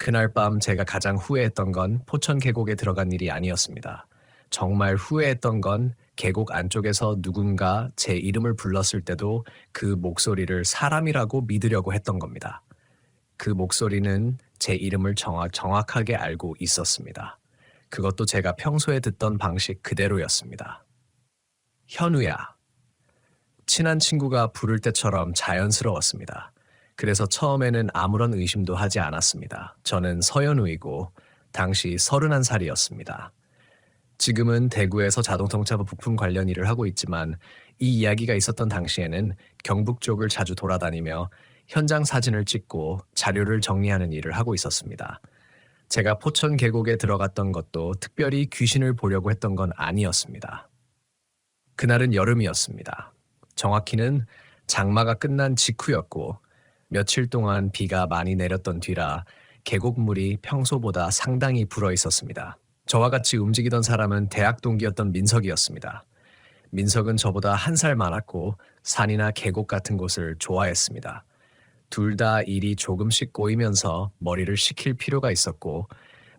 그날 밤 제가 가장 후회했던 건 포천 계곡에 들어간 일이 아니었습니다. 정말 후회했던 건 계곡 안쪽에서 누군가 제 이름을 불렀을 때도 그 목소리를 사람이라고 믿으려고 했던 겁니다. 그 목소리는 제 이름을 정확하게 알고 있었습니다. 그것도 제가 평소에 듣던 방식 그대로였습니다. 현우야. 친한 친구가 부를 때처럼 자연스러웠습니다. 그래서 처음에는 아무런 의심도 하지 않았습니다. 저는 서현우이고 당시 31살이었습니다. 지금은 대구에서 자동차 부품 관련 일을 하고 있지만 이 이야기가 있었던 당시에는 경북 쪽을 자주 돌아다니며 현장 사진을 찍고 자료를 정리하는 일을 하고 있었습니다. 제가 포천 계곡에 들어갔던 것도 특별히 귀신을 보려고 했던 건 아니었습니다. 그날은 여름이었습니다. 정확히는 장마가 끝난 직후였고 며칠 동안 비가 많이 내렸던 뒤라 계곡물이 평소보다 상당히 불어 있었습니다. 저와 같이 움직이던 사람은 대학 동기였던 민석이었습니다. 민석은 저보다 한 살 많았고 산이나 계곡 같은 곳을 좋아했습니다. 둘 다 일이 조금씩 꼬이면서 머리를 식힐 필요가 있었고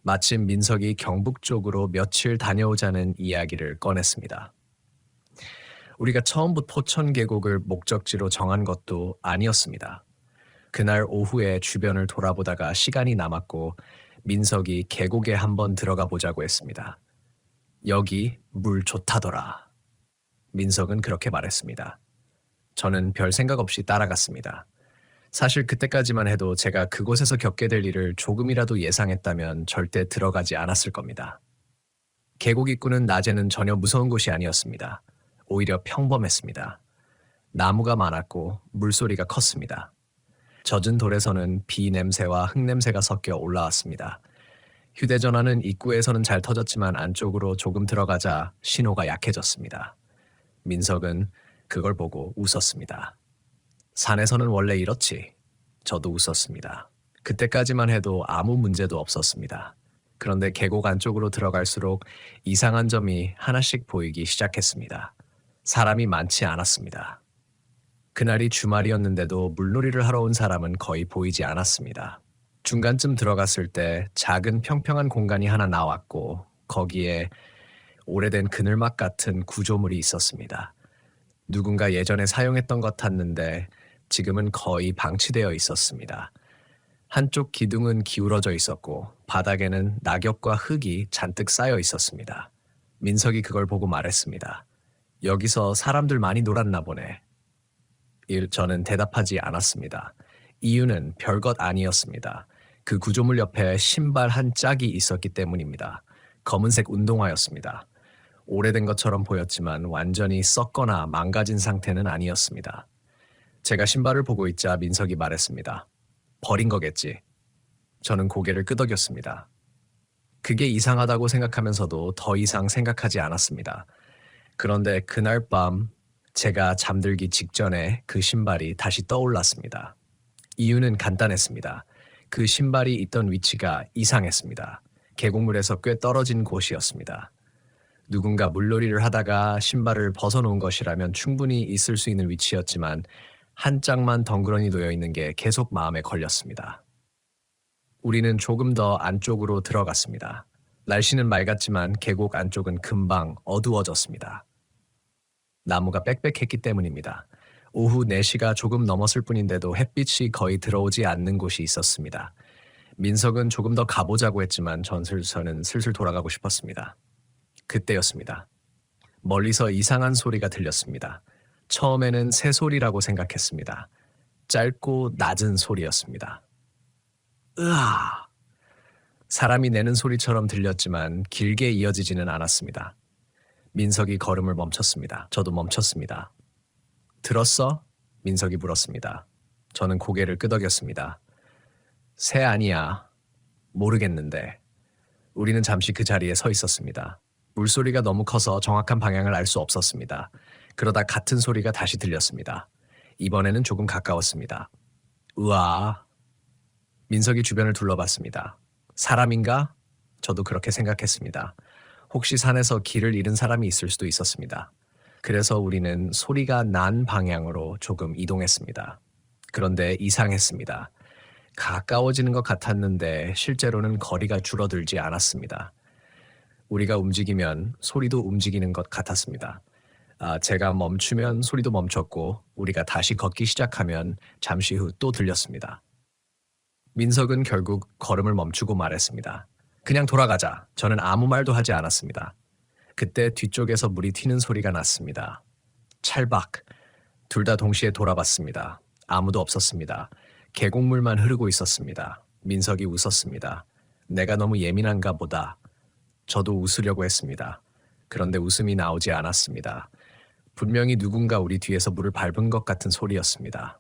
마침 민석이 경북 쪽으로 며칠 다녀오자는 이야기를 꺼냈습니다. 우리가 처음부터 포천 계곡을 목적지로 정한 것도 아니었습니다. 그날 오후에 주변을 돌아보다가 시간이 남았고 민석이 계곡에 한번 들어가 보자고 했습니다. 여기 물 좋다더라. 민석은 그렇게 말했습니다. 저는 별 생각 없이 따라갔습니다. 사실 그때까지만 해도 제가 그곳에서 겪게 될 일을 조금이라도 예상했다면 절대 들어가지 않았을 겁니다. 계곡 입구는 낮에는 전혀 무서운 곳이 아니었습니다. 오히려 평범했습니다. 나무가 많았고 물소리가 컸습니다. 젖은 돌에서는 비 냄새와 흙 냄새가 섞여 올라왔습니다. 휴대전화는 입구에서는 잘 터졌지만 안쪽으로 조금 들어가자 신호가 약해졌습니다. 민석은 그걸 보고 웃었습니다. 산에서는 원래 이렇지. 저도 웃었습니다. 그때까지만 해도 아무 문제도 없었습니다. 그런데 계곡 안쪽으로 들어갈수록 이상한 점이 하나씩 보이기 시작했습니다. 사람이 많지 않았습니다. 그날이 주말이었는데도 물놀이를 하러 온 사람은 거의 보이지 않았습니다. 중간쯤 들어갔을 때 작은 평평한 공간이 하나 나왔고 거기에 오래된 그늘막 같은 구조물이 있었습니다. 누군가 예전에 사용했던 것 같았는데 지금은 거의 방치되어 있었습니다. 한쪽 기둥은 기울어져 있었고 바닥에는 낙엽과 흙이 잔뜩 쌓여 있었습니다. 민석이 그걸 보고 말했습니다. 여기서 사람들 많이 놀았나 보네. 저는 대답하지 않았습니다. 이유는 별것 아니었습니다. 그 구조물 옆에 신발 한 짝이 있었기 때문입니다. 검은색 운동화였습니다. 오래된 것처럼 보였지만 완전히 썩거나 망가진 상태는 아니었습니다. 제가 신발을 보고 있자 민석이 말했습니다. 버린 거겠지. 저는 고개를 끄덕였습니다. 그게 이상하다고 생각하면서도 더 이상 생각하지 않았습니다. 그런데 그날 밤 제가 잠들기 직전에 그 신발이 다시 떠올랐습니다. 이유는 간단했습니다. 그 신발이 있던 위치가 이상했습니다. 계곡물에서 꽤 떨어진 곳이었습니다. 누군가 물놀이를 하다가 신발을 벗어놓은 것이라면 충분히 있을 수 있는 위치였지만 한 짝만 덩그러니 놓여 있는 게 계속 마음에 걸렸습니다. 우리는 조금 더 안쪽으로 들어갔습니다. 날씨는 맑았지만 계곡 안쪽은 금방 어두워졌습니다. 나무가 빽빽했기 때문입니다. 오후 4시가 조금 넘었을 뿐인데도 햇빛이 거의 들어오지 않는 곳이 있었습니다. 민석은 조금 더 가보자고 했지만 저는 슬슬 돌아가고 싶었습니다. 그때였습니다. 멀리서 이상한 소리가 들렸습니다. 처음에는 새소리라고 생각했습니다. 짧고 낮은 소리였습니다. 으아! 사람이 내는 소리처럼 들렸지만 길게 이어지지는 않았습니다. 민석이 걸음을 멈췄습니다. 저도 멈췄습니다. 들었어? 민석이 물었습니다. 저는 고개를 끄덕였습니다. 새 아니야. 모르겠는데. 우리는 잠시 그 자리에 서 있었습니다. 물소리가 너무 커서 정확한 방향을 알 수 없었습니다. 그러다 같은 소리가 다시 들렸습니다. 이번에는 조금 가까웠습니다. 우와. 민석이 주변을 둘러봤습니다. 사람인가? 저도 그렇게 생각했습니다. 혹시 산에서 길을 잃은 사람이 있을 수도 있었습니다. 그래서 우리는 소리가 난 방향으로 조금 이동했습니다. 그런데 이상했습니다. 가까워지는 것 같았는데 실제로는 거리가 줄어들지 않았습니다. 우리가 움직이면 소리도 움직이는 것 같았습니다. 제가 멈추면 소리도 멈췄고 우리가 다시 걷기 시작하면 잠시 후 또 들렸습니다. 민석은 결국 걸음을 멈추고 말했습니다. 그냥 돌아가자. 저는 아무 말도 하지 않았습니다. 그때 뒤쪽에서 물이 튀는 소리가 났습니다. 찰박. 둘 다 동시에 돌아봤습니다. 아무도 없었습니다. 계곡물만 흐르고 있었습니다. 민석이 웃었습니다. 내가 너무 예민한가 보다. 저도 웃으려고 했습니다. 그런데 웃음이 나오지 않았습니다. 분명히 누군가 우리 뒤에서 물을 밟은 것 같은 소리였습니다.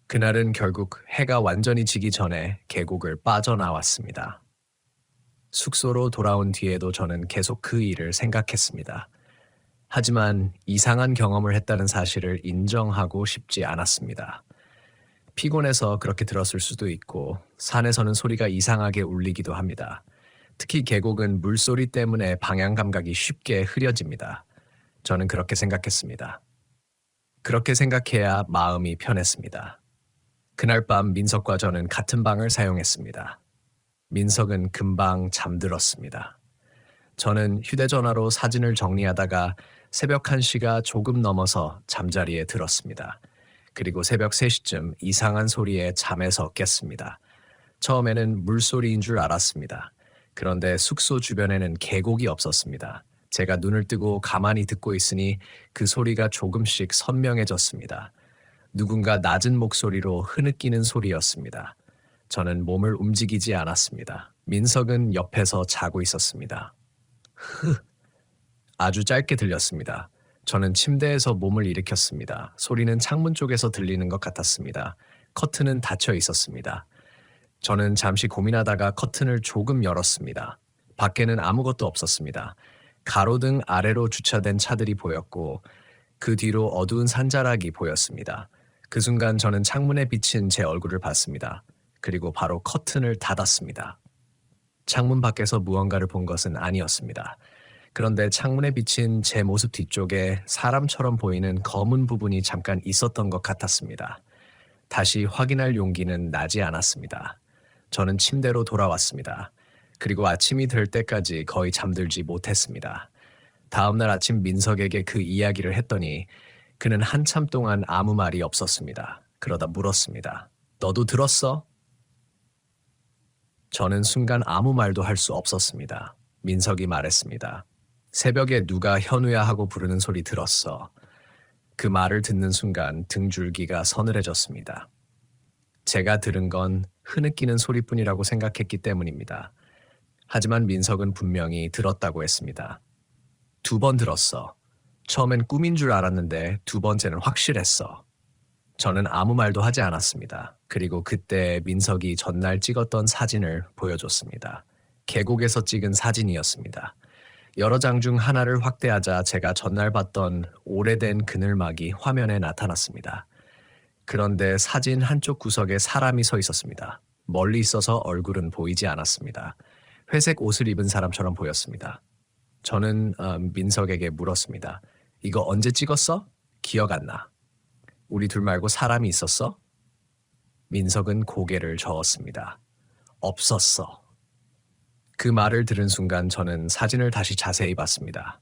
그날은 결국 해가 완전히 지기 전에 계곡을 빠져나왔습니다. 숙소로 돌아온 뒤에도 저는 계속 그 일을 생각했습니다. 하지만 이상한 경험을 했다는 사실을 인정하고 싶지 않았습니다. 피곤해서 그렇게 들었을 수도 있고 산에서는 소리가 이상하게 울리기도 합니다. 특히 계곡은 물소리 때문에 방향 감각이 쉽게 흐려집니다. 저는 그렇게 생각했습니다. 그렇게 생각해야 마음이 편했습니다. 그날 밤 민석과 저는 같은 방을 사용했습니다. 민석은 금방 잠들었습니다. 저는 휴대전화로 사진을 정리하다가 새벽 1시가 조금 넘어서 잠자리에 들었습니다. 그리고 새벽 3시쯤 이상한 소리에 잠에서 깼습니다. 처음에는 물소리인 줄 알았습니다. 그런데 숙소 주변에는 계곡이 없었습니다. 제가 눈을 뜨고 가만히 듣고 있으니 그 소리가 조금씩 선명해졌습니다. 누군가 낮은 목소리로 흐느끼는 소리였습니다. 저는 몸을 움직이지 않았습니다. 민석은 옆에서 자고 있었습니다. 아주 짧게 들렸습니다. 저는 침대에서 몸을 일으켰습니다. 소리는 창문 쪽에서 들리는 것 같았습니다. 커튼은 닫혀 있었습니다. 저는 잠시 고민하다가 커튼을 조금 열었습니다. 밖에는 아무것도 없었습니다. 가로등 아래로 주차된 차들이 보였고 그 뒤로 어두운 산자락이 보였습니다. 그 순간 저는 창문에 비친 제 얼굴을 봤습니다. 그리고 바로 커튼을 닫았습니다. 창문 밖에서 무언가를 본 것은 아니었습니다. 그런데 창문에 비친 제 모습 뒤쪽에 사람처럼 보이는 검은 부분이 잠깐 있었던 것 같았습니다. 다시 확인할 용기는 나지 않았습니다. 저는 침대로 돌아왔습니다. 그리고 아침이 될 때까지 거의 잠들지 못했습니다. 다음날 아침 민석에게 그 이야기를 했더니 그는 한참 동안 아무 말이 없었습니다. 그러다 물었습니다. 너도 들었어? 저는 순간 아무 말도 할 수 없었습니다. 민석이 말했습니다. 새벽에 누가 현우야 하고 부르는 소리 들었어. 그 말을 듣는 순간 등줄기가 서늘해졌습니다. 제가 들은 건 흐느끼는 소리뿐이라고 생각했기 때문입니다. 하지만 민석은 분명히 들었다고 했습니다. 2번 들었어. 처음엔 꿈인 줄 알았는데 2번째는 확실했어. 저는 아무 말도 하지 않았습니다. 그리고 그때 민석이 전날 찍었던 사진을 보여줬습니다. 계곡에서 찍은 사진이었습니다. 여러 장 중 하나를 확대하자 제가 전날 봤던 오래된 그늘막이 화면에 나타났습니다. 그런데 사진 한쪽 구석에 사람이 서 있었습니다. 멀리 있어서 얼굴은 보이지 않았습니다. 회색 옷을 입은 사람처럼 보였습니다. 저는 민석에게 물었습니다. 이거 언제 찍었어? 기억 안 나. 우리 둘 말고 사람이 있었어? 민석은 고개를 저었습니다. 없었어. 그 말을 들은 순간 저는 사진을 다시 자세히 봤습니다.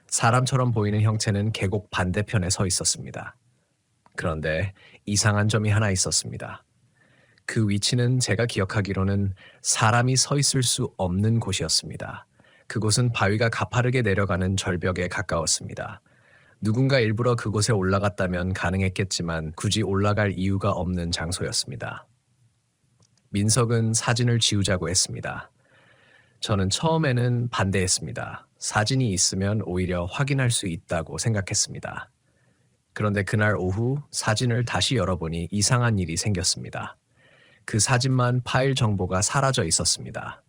사람처럼 보이는 형체는 계곡 반대편에 서 있었습니다. 그런데 이상한 점이 하나 있었습니다. 그 위치는 제가 기억하기로는 사람이 서 있을 수 없는 곳이었습니다. 그곳은 바위가 가파르게 내려가는 절벽에 가까웠습니다. 누군가 일부러 그곳에 올라갔다면 가능했겠지만 굳이 올라갈 이유가 없는 장소였습니다. 민석은 사진을 지우자고 했습니다. 저는 처음에는 반대했습니다. 사진이 있으면 오히려 확인할 수 있다고 생각했습니다. 그런데 그날 오후 사진을 다시 열어보니 이상한 일이 생겼습니다. 그 사진만 파일 정보가 사라져 있었습니다.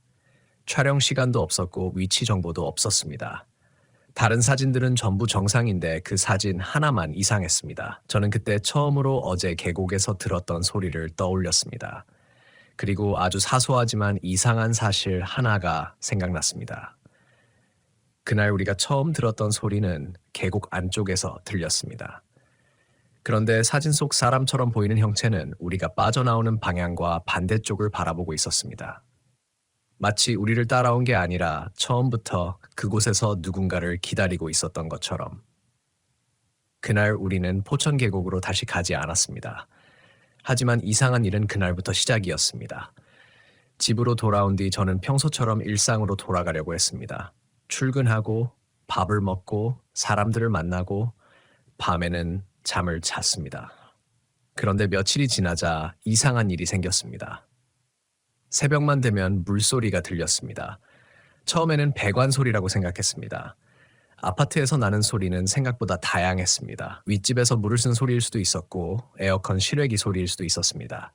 촬영 시간도 없었고 위치 정보도 없었습니다. 다른 사진들은 전부 정상인데 그 사진 하나만 이상했습니다. 저는 그때 처음으로 어제 계곡에서 들었던 소리를 떠올렸습니다. 그리고 아주 사소하지만 이상한 사실 하나가 생각났습니다. 그날 우리가 처음 들었던 소리는 계곡 안쪽에서 들렸습니다. 그런데 사진 속 사람처럼 보이는 형체는 우리가 빠져나오는 방향과 반대쪽을 바라보고 있었습니다. 마치 우리를 따라온 게 아니라 처음부터 그곳에서 누군가를 기다리고 있었던 것처럼. 그날 우리는 포천 계곡으로 다시 가지 않았습니다. 하지만 이상한 일은 그날부터 시작이었습니다. 집으로 돌아온 뒤 저는 평소처럼 일상으로 돌아가려고 했습니다. 출근하고 밥을 먹고 사람들을 만나고 밤에는 잠을 잤습니다. 그런데 며칠이 지나자 이상한 일이 생겼습니다. 새벽만 되면 물소리가 들렸습니다. 처음에는 배관 소리라고 생각했습니다. 아파트에서 나는 소리는 생각보다 다양했습니다. 윗집에서 물을 쓴 소리일 수도 있었고 에어컨 실외기 소리일 수도 있었습니다.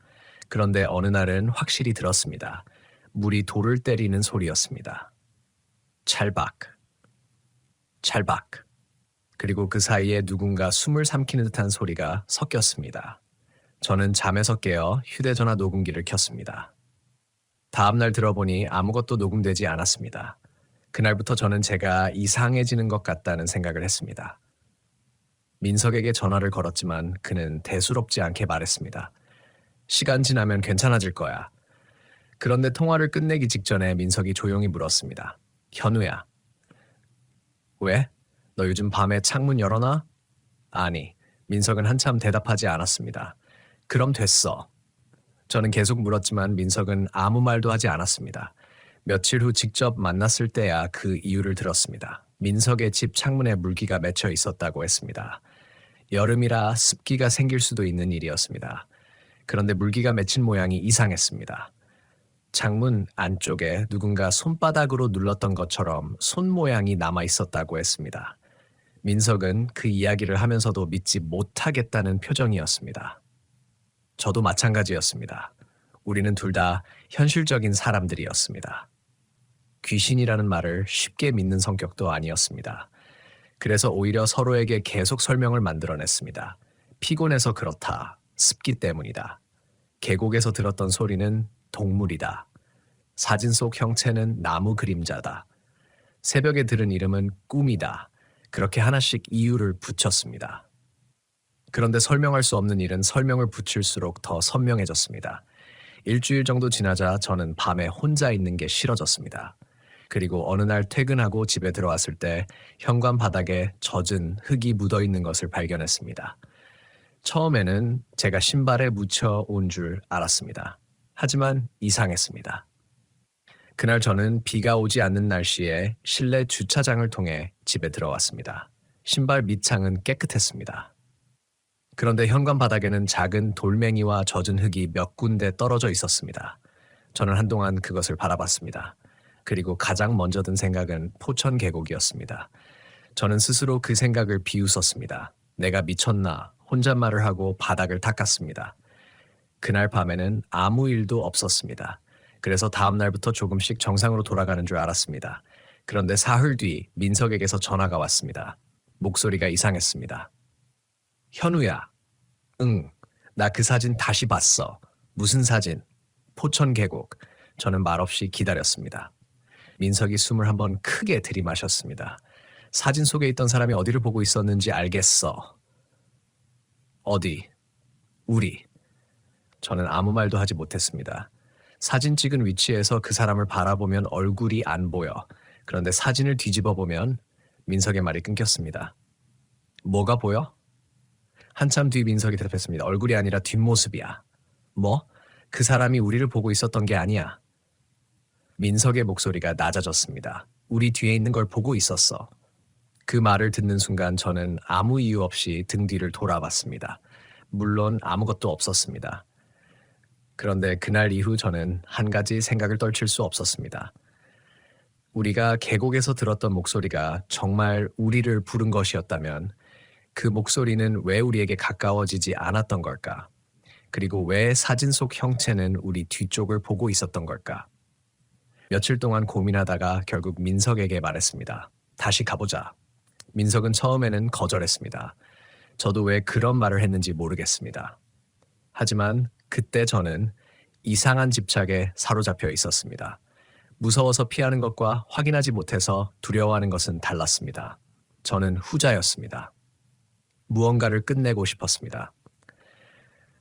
그런데 어느 날은 확실히 들었습니다. 물이 돌을 때리는 소리였습니다. 찰박, 찰박. 그리고 그 사이에 누군가 숨을 삼키는 듯한 소리가 섞였습니다. 저는 잠에서 깨어 휴대전화 녹음기를 켰습니다. 다음날 들어보니 아무것도 녹음되지 않았습니다. 그날부터 저는 제가 이상해지는 것 같다는 생각을 했습니다. 민석에게 전화를 걸었지만 그는 대수롭지 않게 말했습니다. 시간 지나면 괜찮아질 거야. 그런데 통화를 끝내기 직전에 민석이 조용히 물었습니다. 현우야. 왜? 너 요즘 밤에 창문 열어놔? 아니, 민석은 한참 대답하지 않았습니다. 그럼 됐어. 저는 계속 물었지만 민석은 아무 말도 하지 않았습니다. 며칠 후 직접 만났을 때야 그 이유를 들었습니다. 민석의 집 창문에 물기가 맺혀 있었다고 했습니다. 여름이라 습기가 생길 수도 있는 일이었습니다. 그런데 물기가 맺힌 모양이 이상했습니다. 창문 안쪽에 누군가 손바닥으로 눌렀던 것처럼 손 모양이 남아 있었다고 했습니다. 민석은 그 이야기를 하면서도 믿지 못하겠다는 표정이었습니다. 저도 마찬가지였습니다. 우리는 둘 다 현실적인 사람들이었습니다. 귀신이라는 말을 쉽게 믿는 성격도 아니었습니다. 그래서 오히려 서로에게 계속 설명을 만들어냈습니다. 피곤해서 그렇다. 습기 때문이다. 계곡에서 들었던 소리는 동물이다. 사진 속 형체는 나무 그림자다. 새벽에 들은 이름은 꿈이다. 그렇게 하나씩 이유를 붙였습니다. 그런데 설명할 수 없는 일은 설명을 붙일수록 더 선명해졌습니다. 일주일 정도 지나자 저는 밤에 혼자 있는 게 싫어졌습니다. 그리고 어느 날 퇴근하고 집에 들어왔을 때 현관 바닥에 젖은 흙이 묻어 있는 것을 발견했습니다. 처음에는 제가 신발에 묻혀 온 줄 알았습니다. 하지만 이상했습니다. 그날 저는 비가 오지 않는 날씨에 실내 주차장을 통해 집에 들어왔습니다. 신발 밑창은 깨끗했습니다. 그런데 현관 바닥에는 작은 돌멩이와 젖은 흙이 몇 군데 떨어져 있었습니다. 저는 한동안 그것을 바라봤습니다. 그리고 가장 먼저 든 생각은 포천 계곡이었습니다. 저는 스스로 그 생각을 비웃었습니다. 내가 미쳤나 혼잣말을 하고 바닥을 닦았습니다. 그날 밤에는 아무 일도 없었습니다. 그래서 다음 날부터 조금씩 정상으로 돌아가는 줄 알았습니다. 그런데 사흘 뒤 민석에게서 전화가 왔습니다. 목소리가 이상했습니다. 현우야. 응, 나 그 사진 다시 봤어. 무슨 사진? 포천 계곡. 저는 말없이 기다렸습니다. 민석이 숨을 한번 크게 들이마셨습니다. 사진 속에 있던 사람이 어디를 보고 있었는지 알겠어. 어디? 우리. 저는 아무 말도 하지 못했습니다. 사진 찍은 위치에서 그 사람을 바라보면 얼굴이 안 보여. 그런데 사진을 뒤집어 보면 민석의 말이 끊겼습니다. 뭐가 보여? 한참 뒤 민석이 대답했습니다. 얼굴이 아니라 뒷모습이야. 뭐? 그 사람이 우리를 보고 있었던 게 아니야. 민석의 목소리가 낮아졌습니다. 우리 뒤에 있는 걸 보고 있었어. 그 말을 듣는 순간 저는 아무 이유 없이 등 뒤를 돌아봤습니다. 물론 아무것도 없었습니다. 그런데 그날 이후 저는 한 가지 생각을 떨칠 수 없었습니다. 우리가 계곡에서 들었던 목소리가 정말 우리를 부른 것이었다면 그 목소리는 왜 우리에게 가까워지지 않았던 걸까? 그리고 왜 사진 속 형체는 우리 뒤쪽을 보고 있었던 걸까? 며칠 동안 고민하다가 결국 민석에게 말했습니다. 다시 가보자. 민석은 처음에는 거절했습니다. 저도 왜 그런 말을 했는지 모르겠습니다. 하지만 그때 저는 이상한 집착에 사로잡혀 있었습니다. 무서워서 피하는 것과 확인하지 못해서 두려워하는 것은 달랐습니다. 저는 후자였습니다. 무언가를 끝내고 싶었습니다.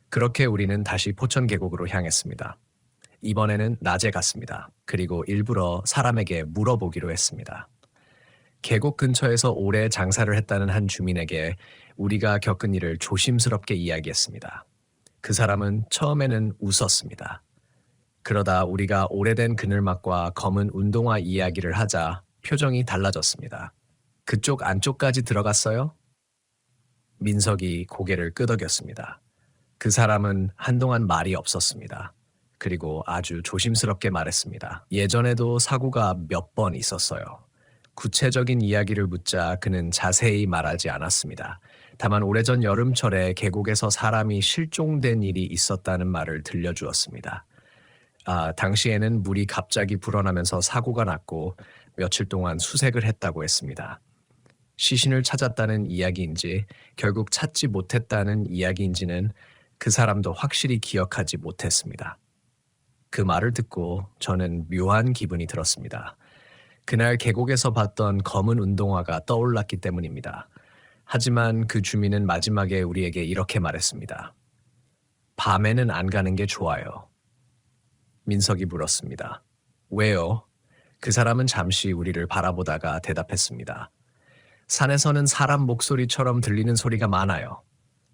그렇게 우리는 다시 포천 계곡으로 향했습니다. 이번에는 낮에 갔습니다. 그리고 일부러 사람에게 물어보기로 했습니다. 계곡 근처에서 오래 장사를 했다는 한 주민에게 우리가 겪은 일을 조심스럽게 이야기했습니다. 그 사람은 처음에는 웃었습니다. 그러다 우리가 오래된 그늘막과 검은 운동화 이야기를 하자 표정이 달라졌습니다. 그쪽 안쪽까지 들어갔어요? 민석이 고개를 끄덕였습니다. 그 사람은 한동안 말이 없었습니다. 그리고 아주 조심스럽게 말했습니다. 예전에도 사고가 몇 번 있었어요. 구체적인 이야기를 묻자 그는 자세히 말하지 않았습니다. 다만 오래전 여름철에 계곡에서 사람이 실종된 일이 있었다는 말을 들려주었습니다. 당시에는 물이 갑자기 불어나면서 사고가 났고 며칠 동안 수색을 했다고 했습니다. 시신을 찾았다는 이야기인지 결국 찾지 못했다는 이야기인지는 그 사람도 확실히 기억하지 못했습니다. 그 말을 듣고 저는 묘한 기분이 들었습니다. 그날 계곡에서 봤던 검은 운동화가 떠올랐기 때문입니다. 하지만 그 주민은 마지막에 우리에게 이렇게 말했습니다. 밤에는 안 가는 게 좋아요. 민석이 물었습니다. 왜요? 그 사람은 잠시 우리를 바라보다가 대답했습니다. 산에서는 사람 목소리처럼 들리는 소리가 많아요.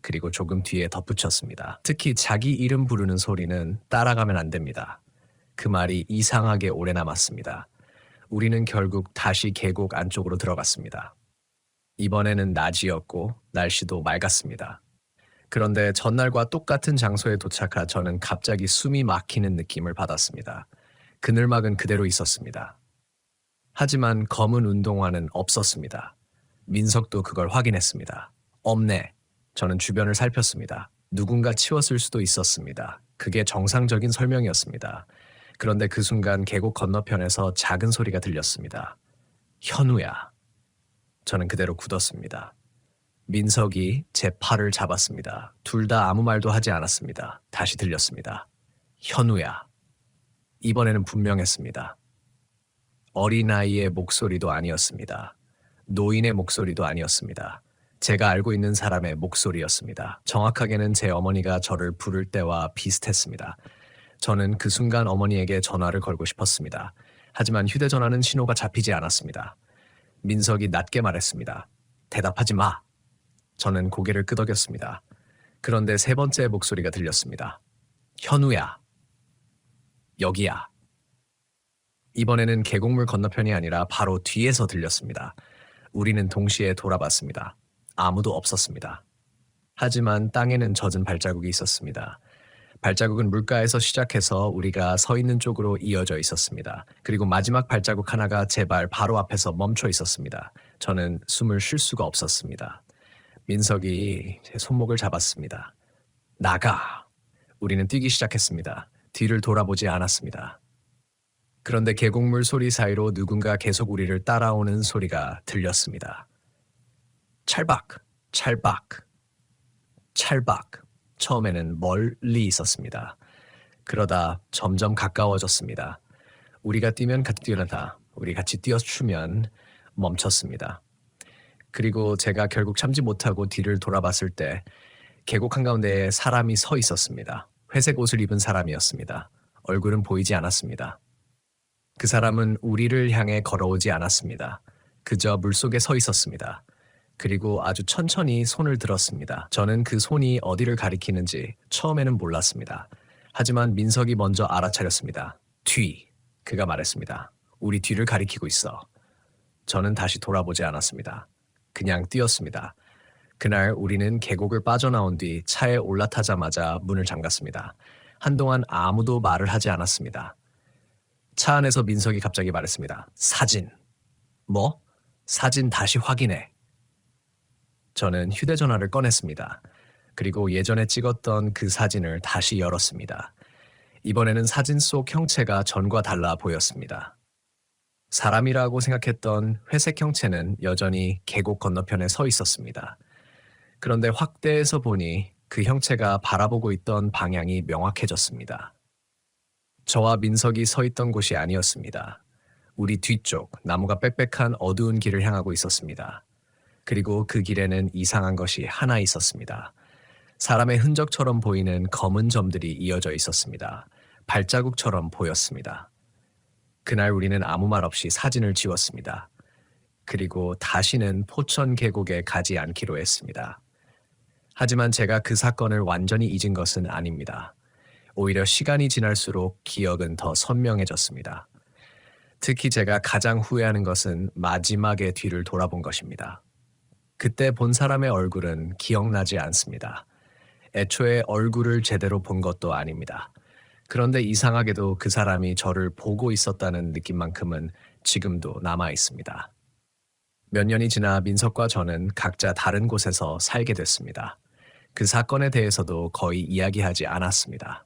그리고 조금 뒤에 덧붙였습니다. 특히 자기 이름 부르는 소리는 따라가면 안 됩니다. 그 말이 이상하게 오래 남았습니다. 우리는 결국 다시 계곡 안쪽으로 들어갔습니다. 이번에는 낮이었고 날씨도 맑았습니다. 그런데 전날과 똑같은 장소에 도착한 저는 갑자기 숨이 막히는 느낌을 받았습니다. 그늘막은 그대로 있었습니다. 하지만 검은 운동화는 없었습니다. 민석도 그걸 확인했습니다. 없네. 저는 주변을 살폈습니다. 누군가 치웠을 수도 있었습니다. 그게 정상적인 설명이었습니다. 그런데 그 순간 계곡 건너편에서 작은 소리가 들렸습니다. 현우야. 저는 그대로 굳었습니다. 민석이 제 팔을 잡았습니다. 둘 다 아무 말도 하지 않았습니다. 다시 들렸습니다. 현우야. 이번에는 분명했습니다. 어린아이의 목소리도 아니었습니다. 노인의 목소리도 아니었습니다. 제가 알고 있는 사람의 목소리였습니다. 정확하게는 제 어머니가 저를 부를 때와 비슷했습니다. 저는 그 순간 어머니에게 전화를 걸고 싶었습니다. 하지만 휴대전화는 신호가 잡히지 않았습니다. 민석이 낮게 말했습니다. 대답하지 마. 저는 고개를 끄덕였습니다. 그런데 세 번째 목소리가 들렸습니다. 현우야. 여기야. 이번에는 계곡물 건너편이 아니라 바로 뒤에서 들렸습니다. 우리는 동시에 돌아봤습니다. 아무도 없었습니다. 하지만 땅에는 젖은 발자국이 있었습니다. 발자국은 물가에서 시작해서 우리가 서 있는 쪽으로 이어져 있었습니다. 그리고 마지막 발자국 하나가 제 발 바로 앞에서 멈춰 있었습니다. 저는 숨을 쉴 수가 없었습니다. 민석이 제 손목을 잡았습니다. 나가! 우리는 뛰기 시작했습니다. 뒤를 돌아보지 않았습니다. 그런데 계곡물 소리 사이로 누군가 계속 우리를 따라오는 소리가 들렸습니다. 찰박! 찰박! 찰박! 처음에는 멀리 있었습니다. 그러다 점점 가까워졌습니다. 우리가 뛰면 같이 뛰어나다. 우리 같이 뛰어추면 멈췄습니다. 그리고 제가 결국 참지 못하고 뒤를 돌아봤을 때 계곡 한가운데에 사람이 서 있었습니다. 회색 옷을 입은 사람이었습니다. 얼굴은 보이지 않았습니다. 그 사람은 우리를 향해 걸어오지 않았습니다. 그저 물속에 서 있었습니다. 그리고 아주 천천히 손을 들었습니다. 저는 그 손이 어디를 가리키는지 처음에는 몰랐습니다. 하지만 민석이 먼저 알아차렸습니다. 뒤. 그가 말했습니다. 우리 뒤를 가리키고 있어. 저는 다시 돌아보지 않았습니다. 그냥 뛰었습니다. 그날 우리는 계곡을 빠져나온 뒤 차에 올라타자마자 문을 잠갔습니다. 한동안 아무도 말을 하지 않았습니다. 차 안에서 민석이 갑자기 말했습니다. 사진. 뭐? 사진 다시 확인해. 저는 휴대전화를 꺼냈습니다. 그리고 예전에 찍었던 그 사진을 다시 열었습니다. 이번에는 사진 속 형체가 전과 달라 보였습니다. 사람이라고 생각했던 회색 형체는 여전히 계곡 건너편에 서 있었습니다. 그런데 확대해서 보니 그 형체가 바라보고 있던 방향이 명확해졌습니다. 저와 민석이 서 있던 곳이 아니었습니다. 우리 뒤쪽 나무가 빽빽한 어두운 길을 향하고 있었습니다. 그리고 그 길에는 이상한 것이 하나 있었습니다. 사람의 흔적처럼 보이는 검은 점들이 이어져 있었습니다. 발자국처럼 보였습니다. 그날 우리는 아무 말 없이 사진을 지웠습니다. 그리고 다시는 포천 계곡에 가지 않기로 했습니다. 하지만 제가 그 사건을 완전히 잊은 것은 아닙니다. 오히려 시간이 지날수록 기억은 더 선명해졌습니다. 특히 제가 가장 후회하는 것은 마지막에 뒤를 돌아본 것입니다. 그때 본 사람의 얼굴은 기억나지 않습니다. 애초에 얼굴을 제대로 본 것도 아닙니다. 그런데 이상하게도 그 사람이 저를 보고 있었다는 느낌만큼은 지금도 남아 있습니다. 몇 년이 지나 민석과 저는 각자 다른 곳에서 살게 됐습니다. 그 사건에 대해서도 거의 이야기하지 않았습니다.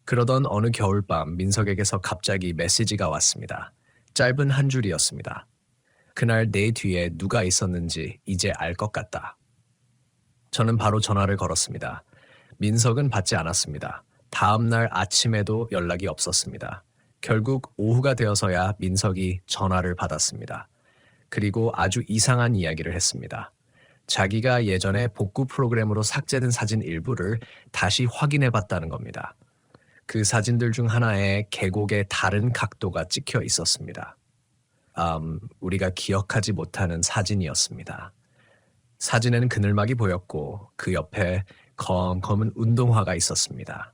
그러던 어느 겨울밤 민석에게서 갑자기 메시지가 왔습니다. 짧은 한 줄이었습니다. 그날 내 뒤에 누가 있었는지 이제 알 것 같다. 저는 바로 전화를 걸었습니다. 민석은 받지 않았습니다. 다음 날 아침에도 연락이 없었습니다. 결국 오후가 되어서야 민석이 전화를 받았습니다. 그리고 아주 이상한 이야기를 했습니다. 자기가 예전에 복구 프로그램으로 삭제된 사진 일부를 다시 확인해 봤다는 겁니다. 그 사진들 중 하나에 계곡의 다른 각도가 찍혀 있었습니다. 우리가 기억하지 못하는 사진이었습니다. 사진에는 그늘막이 보였고 그 옆에 검은 운동화가 있었습니다.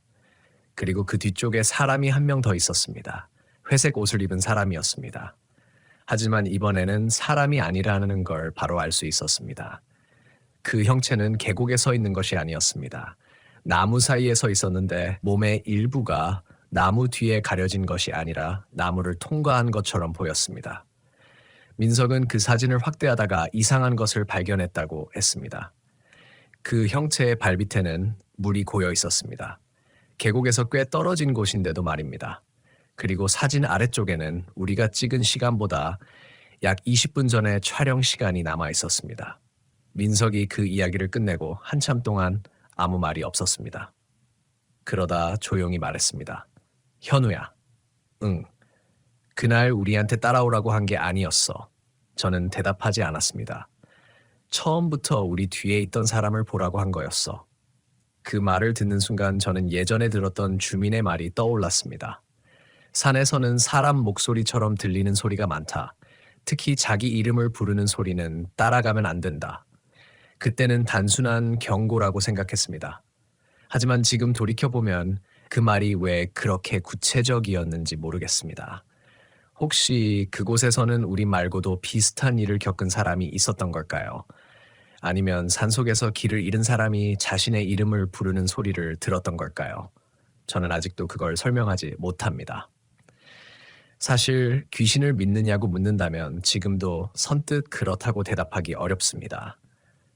그리고 그 뒤쪽에 사람이 한 명 더 있었습니다. 회색 옷을 입은 사람이었습니다. 하지만 이번에는 사람이 아니라는 걸 바로 알 수 있었습니다. 그 형체는 계곡에 서 있는 것이 아니었습니다. 나무 사이에 서 있었는데 몸의 일부가 나무 뒤에 가려진 것이 아니라 나무를 통과한 것처럼 보였습니다. 민석은 그 사진을 확대하다가 이상한 것을 발견했다고 했습니다. 그 형체의 발밑에는 물이 고여 있었습니다. 계곡에서 꽤 떨어진 곳인데도 말입니다. 그리고 사진 아래쪽에는 우리가 찍은 시간보다 약 20분 전에 촬영 시간이 남아 있었습니다. 민석이 그 이야기를 끝내고 한참 동안 아무 말이 없었습니다. 그러다 조용히 말했습니다. 현우야. 응. 그날 우리한테 따라오라고 한 게 아니었어. 저는 대답하지 않았습니다. 처음부터 우리 뒤에 있던 사람을 보라고 한 거였어. 그 말을 듣는 순간 저는 예전에 들었던 주민의 말이 떠올랐습니다. 산에서는 사람 목소리처럼 들리는 소리가 많다. 특히 자기 이름을 부르는 소리는 따라가면 안 된다. 그때는 단순한 경고라고 생각했습니다. 하지만 지금 돌이켜보면 그 말이 왜 그렇게 구체적이었는지 모르겠습니다. 혹시 그곳에서는 우리 말고도 비슷한 일을 겪은 사람이 있었던 걸까요? 아니면 산속에서 길을 잃은 사람이 자신의 이름을 부르는 소리를 들었던 걸까요? 저는 아직도 그걸 설명하지 못합니다. 사실 귀신을 믿느냐고 묻는다면 지금도 선뜻 그렇다고 대답하기 어렵습니다.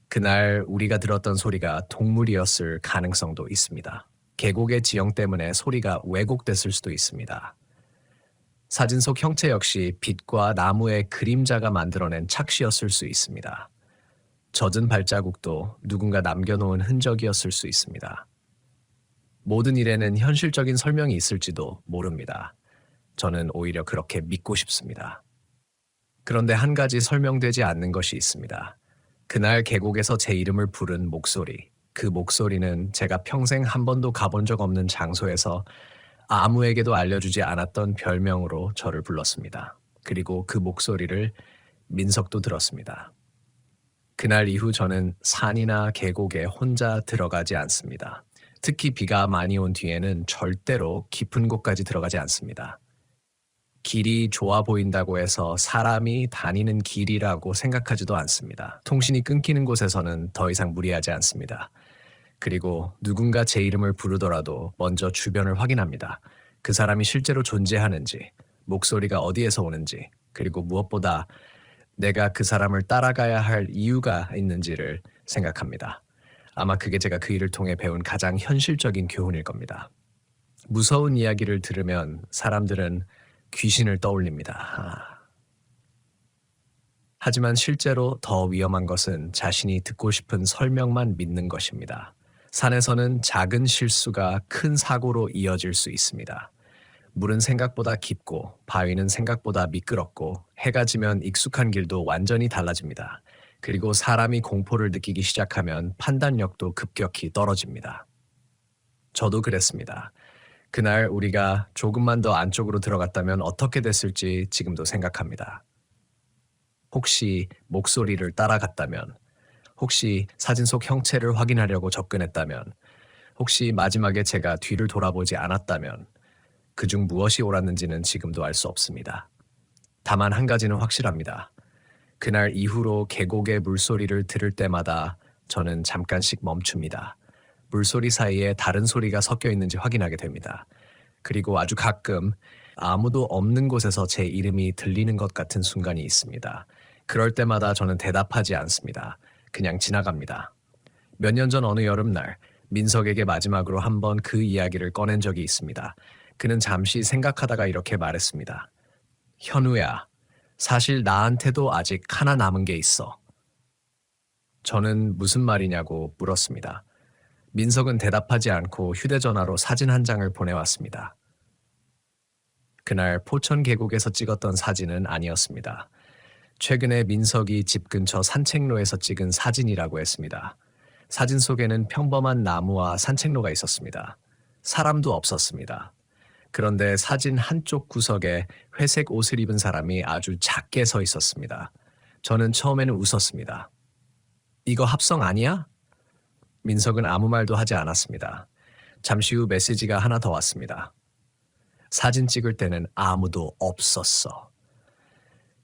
그날 우리가 들었던 소리가 동물이었을 가능성도 있습니다. 계곡의 지형 때문에 소리가 왜곡됐을 수도 있습니다. 사진 속 형체 역시 빛과 나무의 그림자가 만들어낸 착시였을 수 있습니다. 젖은 발자국도 누군가 남겨놓은 흔적이었을 수 있습니다. 모든 일에는 현실적인 설명이 있을지도 모릅니다. 저는 오히려 그렇게 믿고 싶습니다. 그런데 한 가지 설명되지 않는 것이 있습니다. 그날 계곡에서 제 이름을 부른 목소리. 그 목소리는 제가 평생 한 번도 가본 적 없는 장소에서 아무에게도 알려주지 않았던 별명으로 저를 불렀습니다. 그리고 그 목소리를 민석도 들었습니다. 그날 이후 저는 산이나 계곡에 혼자 들어가지 않습니다. 특히 비가 많이 온 뒤에는 절대로 깊은 곳까지 들어가지 않습니다. 길이 좋아 보인다고 해서 사람이 다니는 길이라고 생각하지도 않습니다. 통신이 끊기는 곳에서는 더 이상 무리하지 않습니다. 그리고 누군가 제 이름을 부르더라도 먼저 주변을 확인합니다. 그 사람이 실제로 존재하는지, 목소리가 어디에서 오는지, 그리고 무엇보다 내가 그 사람을 따라가야 할 이유가 있는지를 생각합니다. 아마 그게 제가 그 일을 통해 배운 가장 현실적인 교훈일 겁니다. 무서운 이야기를 들으면 사람들은 귀신을 떠올립니다. 하지만 실제로 더 위험한 것은 자신이 듣고 싶은 설명만 믿는 것입니다. 산에서는 작은 실수가 큰 사고로 이어질 수 있습니다. 물은 생각보다 깊고 바위는 생각보다 미끄럽고 해가 지면 익숙한 길도 완전히 달라집니다. 그리고 사람이 공포를 느끼기 시작하면 판단력도 급격히 떨어집니다. 저도 그랬습니다. 그날 우리가 조금만 더 안쪽으로 들어갔다면 어떻게 됐을지 지금도 생각합니다. 혹시 목소리를 따라갔다면, 혹시 사진 속 형체를 확인하려고 접근했다면, 혹시 마지막에 제가 뒤를 돌아보지 않았다면, 그중 무엇이 옳았는지는 지금도 알 수 없습니다. 다만 한 가지는 확실합니다. 그날 이후로 계곡의 물소리를 들을 때마다 저는 잠깐씩 멈춥니다. 물소리 사이에 다른 소리가 섞여 있는지 확인하게 됩니다. 그리고 아주 가끔 아무도 없는 곳에서 제 이름이 들리는 것 같은 순간이 있습니다. 그럴 때마다 저는 대답하지 않습니다. 그냥 지나갑니다. 몇 년 전 어느 여름날 민석에게 마지막으로 한번 그 이야기를 꺼낸 적이 있습니다. 그는 잠시 생각하다가 이렇게 말했습니다. 현우야, 사실 나한테도 아직 하나 남은 게 있어. 저는 무슨 말이냐고 물었습니다. 민석은 대답하지 않고 휴대전화로 사진 한 장을 보내왔습니다. 그날 포천 계곡에서 찍었던 사진은 아니었습니다. 최근에 민석이 집 근처 산책로에서 찍은 사진이라고 했습니다. 사진 속에는 평범한 나무와 산책로가 있었습니다. 사람도 없었습니다. 그런데 사진 한쪽 구석에 회색 옷을 입은 사람이 아주 작게 서 있었습니다. 저는 처음에는 웃었습니다. 이거 합성 아니야? 민석은 아무 말도 하지 않았습니다. 잠시 후 메시지가 하나 더 왔습니다. 사진 찍을 때는 아무도 없었어.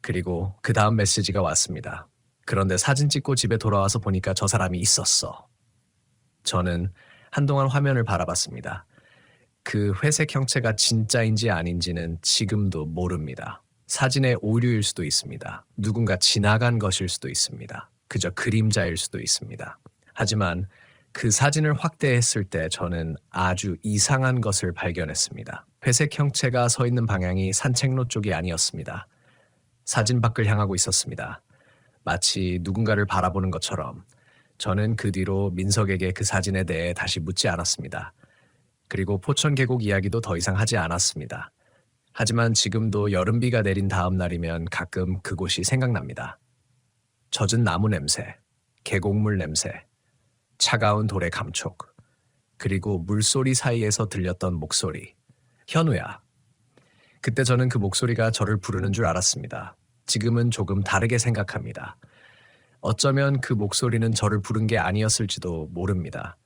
그리고 그 다음 메시지가 왔습니다. 그런데 사진 찍고 집에 돌아와서 보니까 저 사람이 있었어. 저는 한동안 화면을 바라봤습니다. 그 회색 형체가 진짜인지 아닌지는 지금도 모릅니다. 사진의 오류일 수도 있습니다. 누군가 지나간 것일 수도 있습니다. 그저 그림자일 수도 있습니다. 하지만 그 사진을 확대했을 때 저는 아주 이상한 것을 발견했습니다. 회색 형체가 서 있는 방향이 산책로 쪽이 아니었습니다. 사진 밖을 향하고 있었습니다. 마치 누군가를 바라보는 것처럼. 저는 그 뒤로 민석에게 그 사진에 대해 다시 묻지 않았습니다. 그리고 포천 계곡 이야기도 더 이상 하지 않았습니다. 하지만 지금도 여름비가 내린 다음 날이면 가끔 그곳이 생각납니다. 젖은 나무 냄새, 계곡물 냄새, 차가운 돌의 감촉, 그리고 물소리 사이에서 들렸던 목소리. 현우야. 그때 저는 그 목소리가 저를 부르는 줄 알았습니다. 지금은 조금 다르게 생각합니다. 어쩌면 그 목소리는 저를 부른 게 아니었을지도 모릅니다.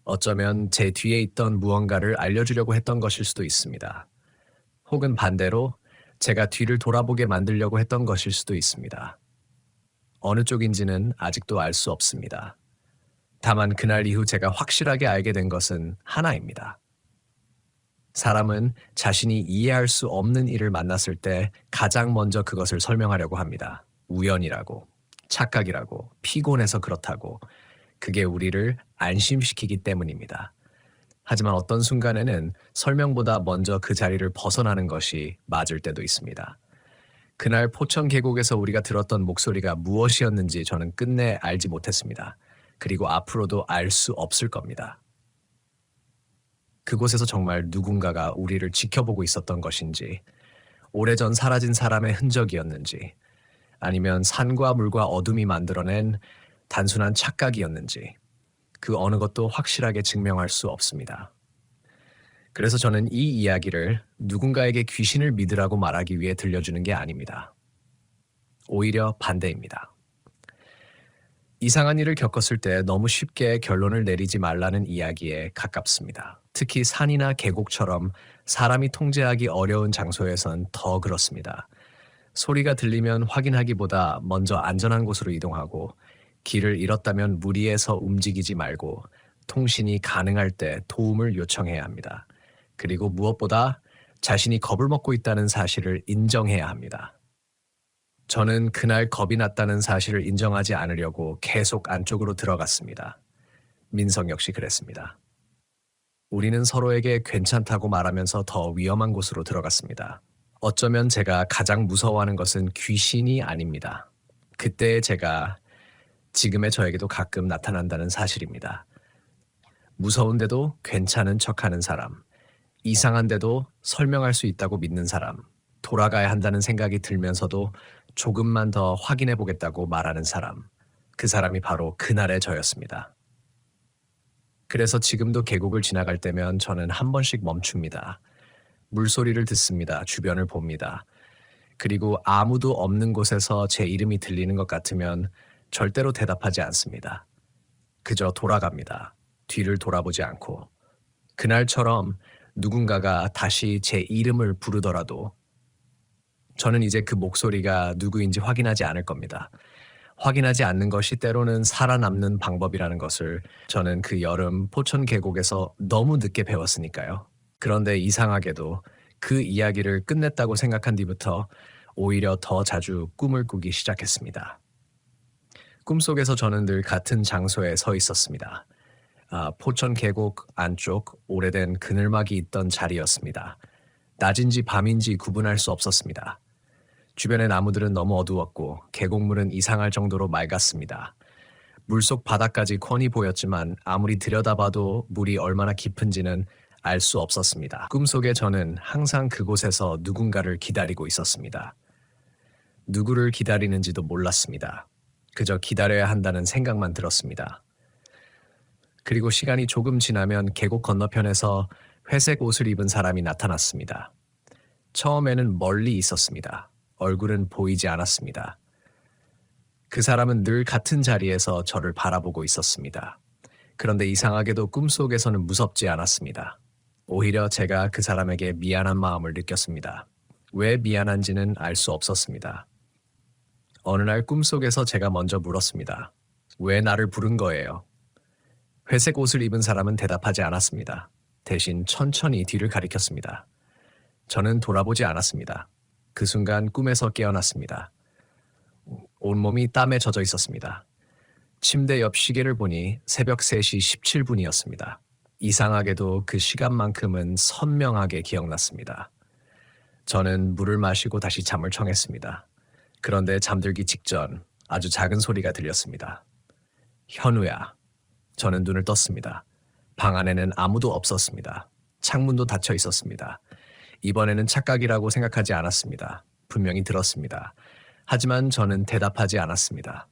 어쩌면 제 뒤에 있던 무언가를 알려주려고 했던 것일 수도 있습니다. 혹은 반대로 제가 뒤를 돌아보게 만들려고 했던 것일 수도 있습니다. 어느 쪽인지는 아직도 알 수 없습니다. 다만 그날 이후 제가 확실하게 알게 된 것은 하나입니다. 사람은 자신이 이해할 수 없는 일을 만났을 때 가장 먼저 그것을 설명하려고 합니다. 우연이라고, 착각이라고, 피곤해서 그렇다고. 그게 우리를 안심시키기 때문입니다. 하지만 어떤 순간에는 설명보다 먼저 그 자리를 벗어나는 것이 맞을 때도 있습니다. 그날 포천 계곡에서 우리가 들었던 목소리가 무엇이었는지 저는 끝내 알지 못했습니다. 그리고 앞으로도 알 수 없을 겁니다. 그곳에서 정말 누군가가 우리를 지켜보고 있었던 것인지, 오래전 사라진 사람의 흔적이었는지, 아니면 산과 물과 어둠이 만들어낸 단순한 착각이었는지, 그 어느 것도 확실하게 증명할 수 없습니다. 그래서 저는 이 이야기를 누군가에게 귀신을 믿으라고 말하기 위해 들려주는 게 아닙니다. 오히려 반대입니다. 이상한 일을 겪었을 때 너무 쉽게 결론을 내리지 말라는 이야기에 가깝습니다. 특히 산이나 계곡처럼 사람이 통제하기 어려운 장소에선 더 그렇습니다. 소리가 들리면 확인하기보다 먼저 안전한 곳으로 이동하고, 길을 잃었다면 무리해서 움직이지 말고 통신이 가능할 때 도움을 요청해야 합니다. 그리고 무엇보다 자신이 겁을 먹고 있다는 사실을 인정해야 합니다. 저는 그날 겁이 났다는 사실을 인정하지 않으려고 계속 안쪽으로 들어갔습니다. 민석 역시 그랬습니다. 우리는 서로에게 괜찮다고 말하면서 더 위험한 곳으로 들어갔습니다. 어쩌면 제가 가장 무서워하는 것은 귀신이 아닙니다. 그때의 제가 지금의 저에게도 가끔 나타난다는 사실입니다. 무서운데도 괜찮은 척하는 사람, 이상한데도 설명할 수 있다고 믿는 사람, 돌아가야 한다는 생각이 들면서도 조금만 더 확인해 보겠다고 말하는 사람. 그 사람이 바로 그날의 저였습니다. 그래서 지금도 계곡을 지나갈 때면 저는 한 번씩 멈춥니다. 물소리를 듣습니다. 주변을 봅니다. 그리고 아무도 없는 곳에서 제 이름이 들리는 것 같으면 절대로 대답하지 않습니다. 그저 돌아갑니다. 뒤를 돌아보지 않고. 그날처럼 누군가가 다시 제 이름을 부르더라도 저는 이제 그 목소리가 누구인지 확인하지 않을 겁니다. 확인하지 않는 것이 때로는 살아남는 방법이라는 것을 저는 그 여름 포천 계곡에서 너무 늦게 배웠으니까요. 그런데 이상하게도 그 이야기를 끝냈다고 생각한 뒤부터 오히려 더 자주 꿈을 꾸기 시작했습니다. 꿈속에서 저는 늘 같은 장소에 서 있었습니다. 포천 계곡 안쪽 오래된 그늘막이 있던 자리였습니다. 낮인지 밤인지 구분할 수 없었습니다. 주변의 나무들은 너무 어두웠고 계곡물은 이상할 정도로 맑았습니다. 물속 바닥까지 훤히 보였지만 아무리 들여다봐도 물이 얼마나 깊은지는 알 수 없었습니다. 꿈속에 저는 항상 그곳에서 누군가를 기다리고 있었습니다. 누구를 기다리는지도 몰랐습니다. 그저 기다려야 한다는 생각만 들었습니다. 그리고 시간이 조금 지나면 계곡 건너편에서 회색 옷을 입은 사람이 나타났습니다. 처음에는 멀리 있었습니다. 얼굴은 보이지 않았습니다. 그 사람은 늘 같은 자리에서 저를 바라보고 있었습니다. 그런데 이상하게도 꿈속에서는 무섭지 않았습니다. 오히려 제가 그 사람에게 미안한 마음을 느꼈습니다. 왜 미안한지는 알 수 없었습니다. 어느 날 꿈속에서 제가 먼저 물었습니다. 왜 나를 부른 거예요? 회색 옷을 입은 사람은 대답하지 않았습니다. 대신 천천히 뒤를 가리켰습니다. 저는 돌아보지 않았습니다. 그 순간 꿈에서 깨어났습니다. 온몸이 땀에 젖어 있었습니다. 침대 옆 시계를 보니 새벽 3시 17분이었습니다. 이상하게도 그 시간만큼은 선명하게 기억났습니다. 저는 물을 마시고 다시 잠을 청했습니다. 그런데 잠들기 직전 아주 작은 소리가 들렸습니다. 현우야. 저는 눈을 떴습니다. 방 안에는 아무도 없었습니다. 창문도 닫혀 있었습니다. 이번에는 착각이라고 생각하지 않았습니다. 분명히 들었습니다. 하지만 저는 대답하지 않았습니다.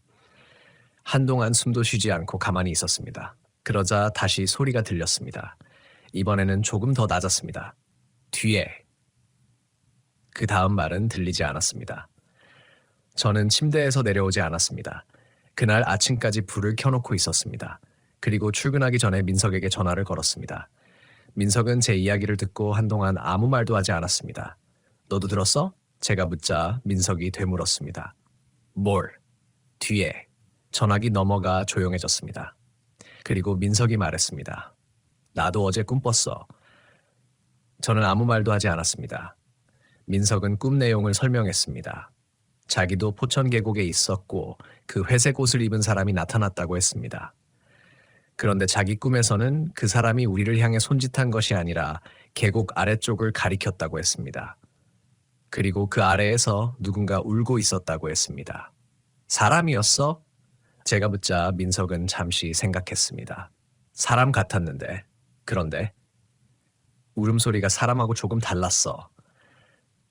한동안 숨도 쉬지 않고 가만히 있었습니다. 그러자 다시 소리가 들렸습니다. 이번에는 조금 더 낮았습니다. 뒤에. 그 다음 말은 들리지 않았습니다. 저는 침대에서 내려오지 않았습니다. 그날 아침까지 불을 켜놓고 있었습니다. 그리고 출근하기 전에 민석에게 전화를 걸었습니다. 민석은 제 이야기를 듣고 한동안 아무 말도 하지 않았습니다. 너도 들었어? 제가 묻자 민석이 되물었습니다. 뭘? 뒤에. 전화기 넘어가 조용해졌습니다. 그리고 민석이 말했습니다. 나도 어제 꿈 꿨어. 저는 아무 말도 하지 않았습니다. 민석은 꿈 내용을 설명했습니다. 자기도 포천 계곡에 있었고 그 회색 옷을 입은 사람이 나타났다고 했습니다. 그런데 자기 꿈에서는 그 사람이 우리를 향해 손짓한 것이 아니라 계곡 아래쪽을 가리켰다고 했습니다. 그리고 그 아래에서 누군가 울고 있었다고 했습니다. 사람이었어? 제가 묻자 민석은 잠시 생각했습니다. 사람 같았는데. 그런데 울음소리가 사람하고 조금 달랐어.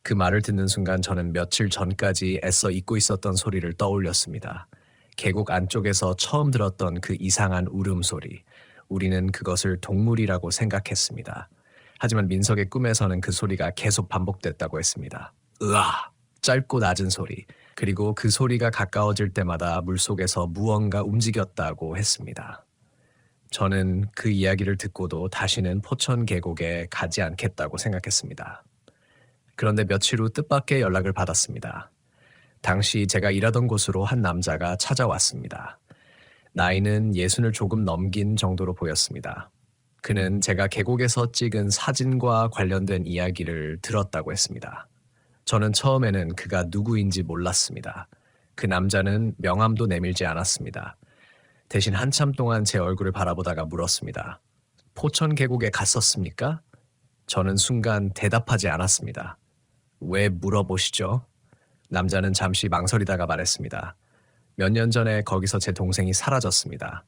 그 말을 듣는 순간 저는 며칠 전까지 애써 잊고 있었던 소리를 떠올렸습니다. 계곡 안쪽에서 처음 들었던 그 이상한 울음소리. 우리는 그것을 동물이라고 생각했습니다. 하지만 민석의 꿈에서는 그 소리가 계속 반복됐다고 했습니다. 으아! 짧고 낮은 소리. 그리고 그 소리가 가까워질 때마다 물속에서 무언가 움직였다고 했습니다. 저는 그 이야기를 듣고도 다시는 포천 계곡에 가지 않겠다고 생각했습니다. 그런데 며칠 후 뜻밖의 연락을 받았습니다. 당시 제가 일하던 곳으로 한 남자가 찾아왔습니다. 나이는 60을 조금 넘긴 정도로 보였습니다. 그는 제가 계곡에서 찍은 사진과 관련된 이야기를 들었다고 했습니다. 저는 처음에는 그가 누구인지 몰랐습니다. 그 남자는 명함도 내밀지 않았습니다. 대신 한참 동안 제 얼굴을 바라보다가 물었습니다. 포천 계곡에 갔었습니까? 저는 순간 대답하지 않았습니다. 왜 물어보시죠? 남자는 잠시 망설이다가 말했습니다. 몇 년 전에 거기서 제 동생이 사라졌습니다.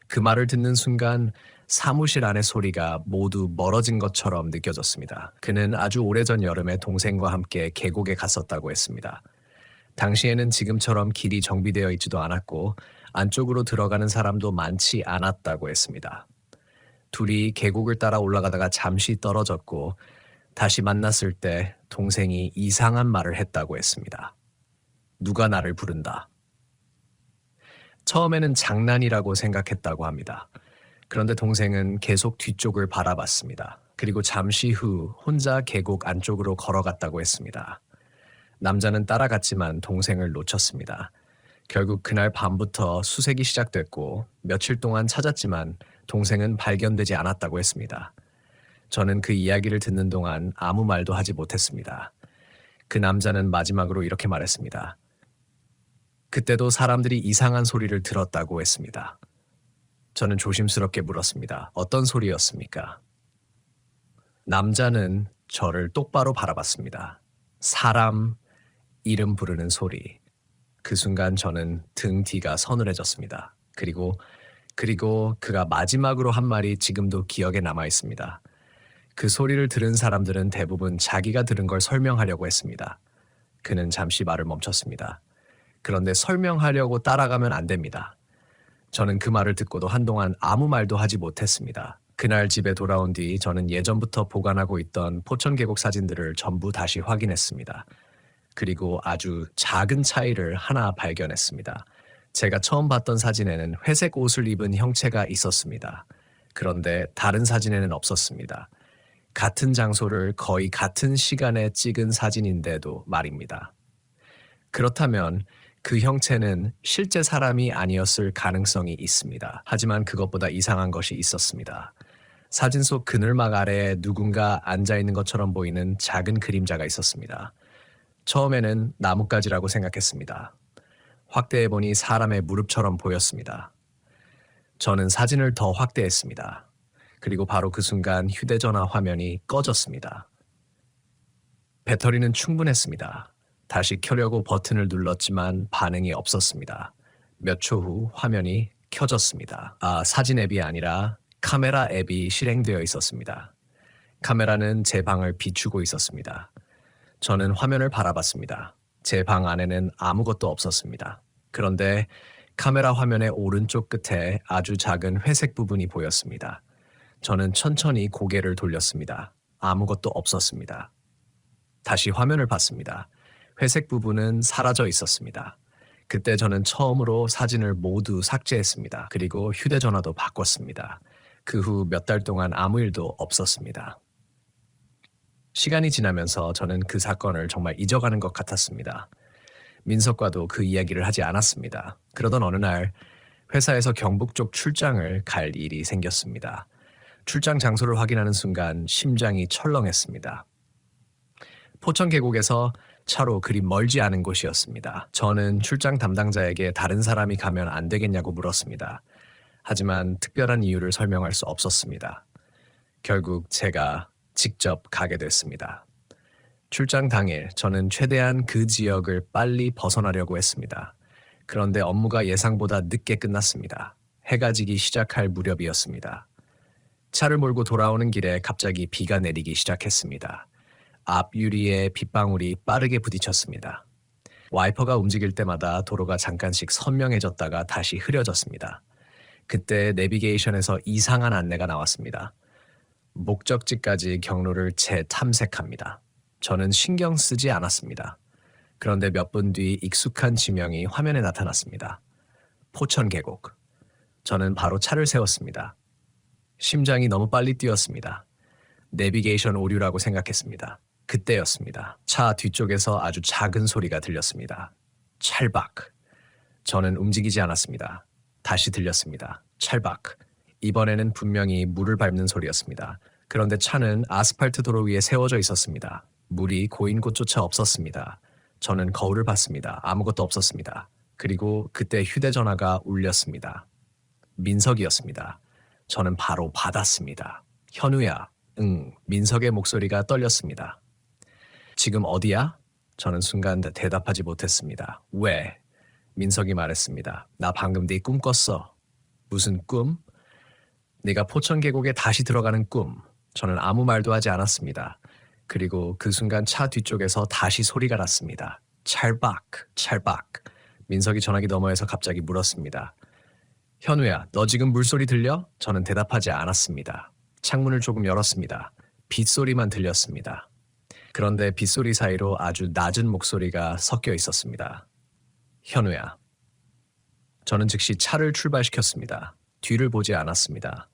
그 말을 듣는 순간 사무실 안의 소리가 모두 멀어진 것처럼 느껴졌습니다. 그는 아주 오래전 여름에 동생과 함께 계곡에 갔었다고 했습니다. 당시에는 지금처럼 길이 정비되어 있지도 않았고 안쪽으로 들어가는 사람도 많지 않았다고 했습니다. 둘이 계곡을 따라 올라가다가 잠시 떨어졌고 다시 만났을 때 동생이 이상한 말을 했다고 했습니다. 누가 나를 부른다. 처음에는 장난이라고 생각했다고 합니다. 그런데 동생은 계속 뒤쪽을 바라봤습니다. 그리고 잠시 후 혼자 계곡 안쪽으로 걸어갔다고 했습니다. 남자는 따라갔지만 동생을 놓쳤습니다. 결국 그날 밤부터 수색이 시작됐고 며칠 동안 찾았지만 동생은 발견되지 않았다고 했습니다. 저는 그 이야기를 듣는 동안 아무 말도 하지 못했습니다. 그 남자는 마지막으로 이렇게 말했습니다. 그때도 사람들이 이상한 소리를 들었다고 했습니다. 저는 조심스럽게 물었습니다. 어떤 소리였습니까? 남자는 저를 똑바로 바라봤습니다. 사람 이름 부르는 소리. 그 순간 저는 등 뒤가 서늘해졌습니다. 그리고 그가 마지막으로 한 말이 지금도 기억에 남아 있습니다. 그 소리를 들은 사람들은 대부분 자기가 들은 걸 설명하려고 했습니다. 그는 잠시 말을 멈췄습니다. 그런데 설명하려고 따라가면 안 됩니다. 저는 그 말을 듣고도 한동안 아무 말도 하지 못했습니다. 그날 집에 돌아온 뒤 저는 예전부터 보관하고 있던 포천계곡 사진들을 전부 다시 확인했습니다. 그리고 아주 작은 차이를 하나 발견했습니다. 제가 처음 봤던 사진에는 회색 옷을 입은 형체가 있었습니다. 그런데 다른 사진에는 없었습니다. 같은 장소를 거의 같은 시간에 찍은 사진인데도 말입니다. 그렇다면 그 형체는 실제 사람이 아니었을 가능성이 있습니다. 하지만 그것보다 이상한 것이 있었습니다. 사진 속 그늘막 아래에 누군가 앉아있는 것처럼 보이는 작은 그림자가 있었습니다. 처음에는 나뭇가지라고 생각했습니다. 확대해보니 사람의 무릎처럼 보였습니다. 저는 사진을 더 확대했습니다. 그리고 바로 그 순간 휴대전화 화면이 꺼졌습니다. 배터리는 충분했습니다. 다시 켜려고 버튼을 눌렀지만 반응이 없었습니다. 몇 초 후 화면이 켜졌습니다. 사진 앱이 아니라 카메라 앱이 실행되어 있었습니다. 카메라는 제 방을 비추고 있었습니다. 저는 화면을 바라봤습니다. 제 방 안에는 아무것도 없었습니다. 그런데 카메라 화면의 오른쪽 끝에 아주 작은 회색 부분이 보였습니다. 저는 천천히 고개를 돌렸습니다. 아무것도 없었습니다. 다시 화면을 봤습니다. 회색 부분은 사라져 있었습니다. 그때 저는 처음으로 사진을 모두 삭제했습니다. 그리고 휴대전화도 바꿨습니다. 그 후 몇 달 동안 아무 일도 없었습니다. 시간이 지나면서 저는 그 사건을 정말 잊어가는 것 같았습니다. 민석과도 그 이야기를 하지 않았습니다. 그러던 어느 날 회사에서 경북 쪽 출장을 갈 일이 생겼습니다. 출장 장소를 확인하는 순간 심장이 철렁했습니다. 포천 계곡에서 차로 그리 멀지 않은 곳이었습니다. 저는 출장 담당자에게 다른 사람이 가면 안 되겠냐고 물었습니다. 하지만 특별한 이유를 설명할 수 없었습니다. 결국 제가 직접 가게 됐습니다. 출장 당일 저는 최대한 그 지역을 빨리 벗어나려고 했습니다. 그런데 업무가 예상보다 늦게 끝났습니다. 해가 지기 시작할 무렵이었습니다. 차를 몰고 돌아오는 길에 갑자기 비가 내리기 시작했습니다. 앞 유리에 빗방울이 빠르게 부딪혔습니다. 와이퍼가 움직일 때마다 도로가 잠깐씩 선명해졌다가 다시 흐려졌습니다. 그때 내비게이션에서 이상한 안내가 나왔습니다. 목적지까지 경로를 재탐색합니다. 저는 신경 쓰지 않았습니다. 그런데 몇 분 뒤 익숙한 지명이 화면에 나타났습니다. 포천 계곡. 저는 바로 차를 세웠습니다. 심장이 너무 빨리 뛰었습니다. 내비게이션 오류라고 생각했습니다. 그때였습니다. 차 뒤쪽에서 아주 작은 소리가 들렸습니다. 찰박. 저는 움직이지 않았습니다. 다시 들렸습니다. 찰박. 이번에는 분명히 물을 밟는 소리였습니다. 그런데 차는 아스팔트 도로 위에 세워져 있었습니다. 물이 고인 곳조차 없었습니다. 저는 거울을 봤습니다. 아무것도 없었습니다. 그리고 그때 휴대전화가 울렸습니다. 민석이었습니다. 저는 바로 받았습니다. 현우야. 응. 민석의 목소리가 떨렸습니다. 지금 어디야? 저는 순간 대답하지 못했습니다. 왜? 민석이 말했습니다. 나 방금 네 꿈 꿨어. 무슨 꿈? 네가 포천 계곡에 다시 들어가는 꿈. 저는 아무 말도 하지 않았습니다. 그리고 그 순간 차 뒤쪽에서 다시 소리가 났습니다. 찰박, 찰박. 민석이 전화기 너머에서 갑자기 물었습니다. 현우야, 너 지금 물소리 들려? 저는 대답하지 않았습니다. 창문을 조금 열었습니다. 빗소리만 들렸습니다. 그런데 빗소리 사이로 아주 낮은 목소리가 섞여 있었습니다. 현우야. 저는 즉시 차를 출발시켰습니다. 뒤를 보지 않았습니다.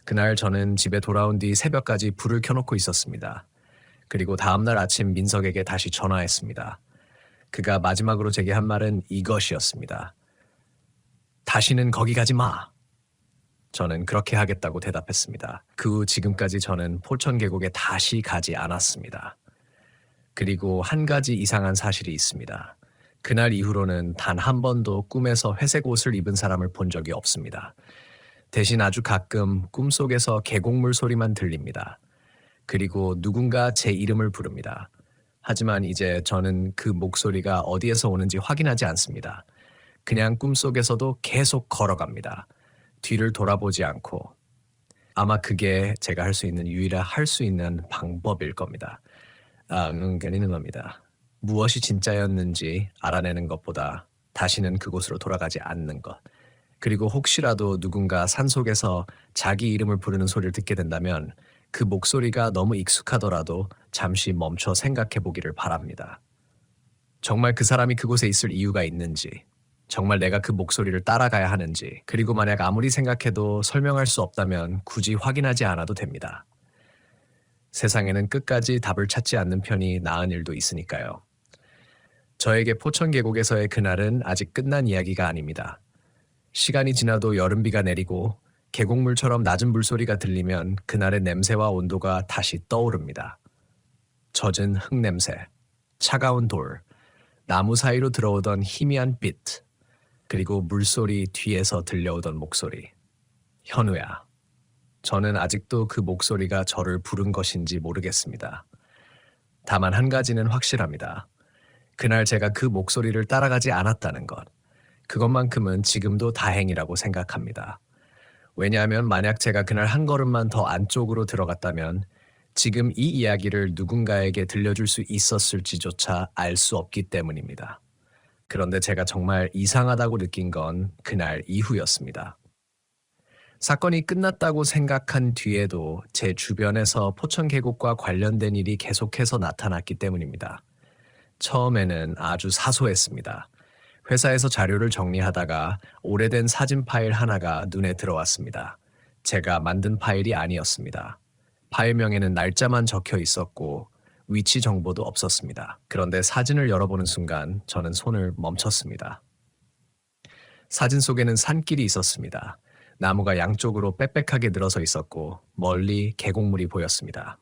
그날 저는 집에 돌아온 뒤 새벽까지 불을 켜놓고 있었습니다. 그리고 다음날 아침 민석에게 다시 전화했습니다. 그가 마지막으로 제게 한 말은 이것이었습니다. 다시는 거기 가지 마. 저는 그렇게 하겠다고 대답했습니다. 그 후 지금까지 저는 포천 계곡에 다시 가지 않았습니다. 그리고 한 가지 이상한 사실이 있습니다. 그날 이후로는 단 한 번도 꿈에서 회색 옷을 입은 사람을 본 적이 없습니다. 대신 아주 가끔 꿈속에서 계곡물 소리만 들립니다. 그리고 누군가 제 이름을 부릅니다. 하지만 이제 저는 그 목소리가 어디에서 오는지 확인하지 않습니다. 그냥 꿈속에서도 계속 걸어갑니다. 뒤를 돌아보지 않고. 아마 그게 제가 할 수 있는 할 수 있는 방법일 겁니다. 그리는 겁니다. 무엇이 진짜였는지 알아내는 것보다 다시는 그곳으로 돌아가지 않는 것. 그리고 혹시라도 누군가 산속에서 자기 이름을 부르는 소리를 듣게 된다면 그 목소리가 너무 익숙하더라도 잠시 멈춰 생각해 보기를 바랍니다. 정말 그 사람이 그곳에 있을 이유가 있는지, 정말 내가 그 목소리를 따라가야 하는지, 그리고 만약 아무리 생각해도 설명할 수 없다면 굳이 확인하지 않아도 됩니다. 세상에는 끝까지 답을 찾지 않는 편이 나은 일도 있으니까요. 저에게 포천 계곡에서의 그날은 아직 끝난 이야기가 아닙니다. 시간이 지나도 여름비가 내리고 계곡물처럼 낮은 물소리가 들리면 그날의 냄새와 온도가 다시 떠오릅니다. 젖은 흙냄새, 차가운 돌, 나무 사이로 들어오던 희미한 빛, 그리고 물소리 뒤에서 들려오던 목소리. 현우야. 저는 아직도 그 목소리가 저를 부른 것인지 모르겠습니다. 다만 한 가지는 확실합니다. 그날 제가 그 목소리를 따라가지 않았다는 것. 그것만큼은 지금도 다행이라고 생각합니다. 왜냐하면 만약 제가 그날 한 걸음만 더 안쪽으로 들어갔다면 지금 이 이야기를 누군가에게 들려줄 수 있었을지조차 알 수 없기 때문입니다. 그런데 제가 정말 이상하다고 느낀 건 그날 이후였습니다. 사건이 끝났다고 생각한 뒤에도 제 주변에서 포천 계곡과 관련된 일이 계속해서 나타났기 때문입니다. 처음에는 아주 사소했습니다. 회사에서 자료를 정리하다가 오래된 사진 파일 하나가 눈에 들어왔습니다. 제가 만든 파일이 아니었습니다. 파일명에는 날짜만 적혀 있었고 위치 정보도 없었습니다. 그런데 사진을 열어보는 순간 저는 손을 멈췄습니다. 사진 속에는 산길이 있었습니다. 나무가 양쪽으로 빽빽하게 늘어서 있었고 멀리 계곡물이 보였습니다.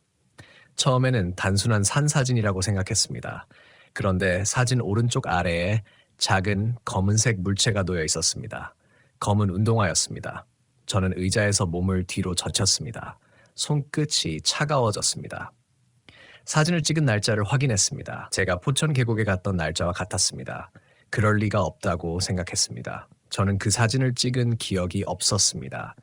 처음에는 단순한 산 사진이라고 생각했습니다. 그런데 사진 오른쪽 아래에 작은 검은색 물체가 놓여 있었습니다. 검은 운동화였습니다. 저는 의자에서 몸을 뒤로 젖혔습니다. 손끝이 차가워졌습니다. 사진을 찍은 날짜를 확인했습니다. 제가 포천 계곡에 갔던 날짜와 같았습니다. 그럴 리가 없다고 생각했습니다. 저는 그 사진을 찍은 기억이 없었습니다.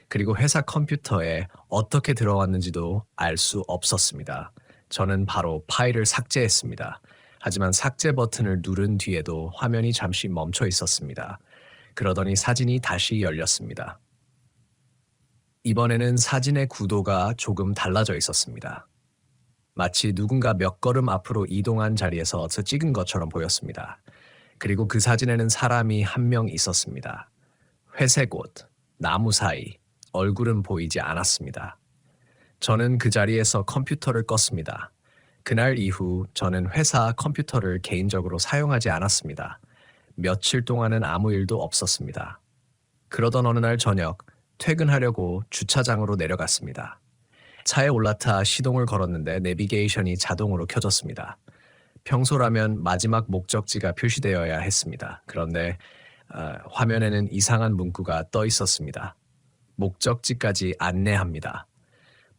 그리고 회사 컴퓨터에 어떻게 들어왔는지도 알 수 없었습니다. 저는 바로 파일을 삭제했습니다. 하지만 삭제 버튼을 누른 뒤에도 화면이 잠시 멈춰 있었습니다. 그러더니 사진이 다시 열렸습니다. 이번에는 사진의 구도가 조금 달라져 있었습니다. 마치 누군가 몇 걸음 앞으로 이동한 자리에서 찍은 것처럼 보였습니다. 그리고 그 사진에는 사람이 한 명 있었습니다. 회색 옷, 나무 사이, 얼굴은 보이지 않았습니다. 저는 그 자리에서 컴퓨터를 껐습니다. 그날 이후 저는 회사 컴퓨터를 개인적으로 사용하지 않았습니다. 며칠 동안은 아무 일도 없었습니다. 그러던 어느 날 저녁 퇴근하려고 주차장으로 내려갔습니다. 차에 올라타 시동을 걸었는데 내비게이션이 자동으로 켜졌습니다. 평소라면 마지막 목적지가 표시되어야 했습니다. 그런데 화면에는 이상한 문구가 떠 있었습니다. 목적지까지 안내합니다.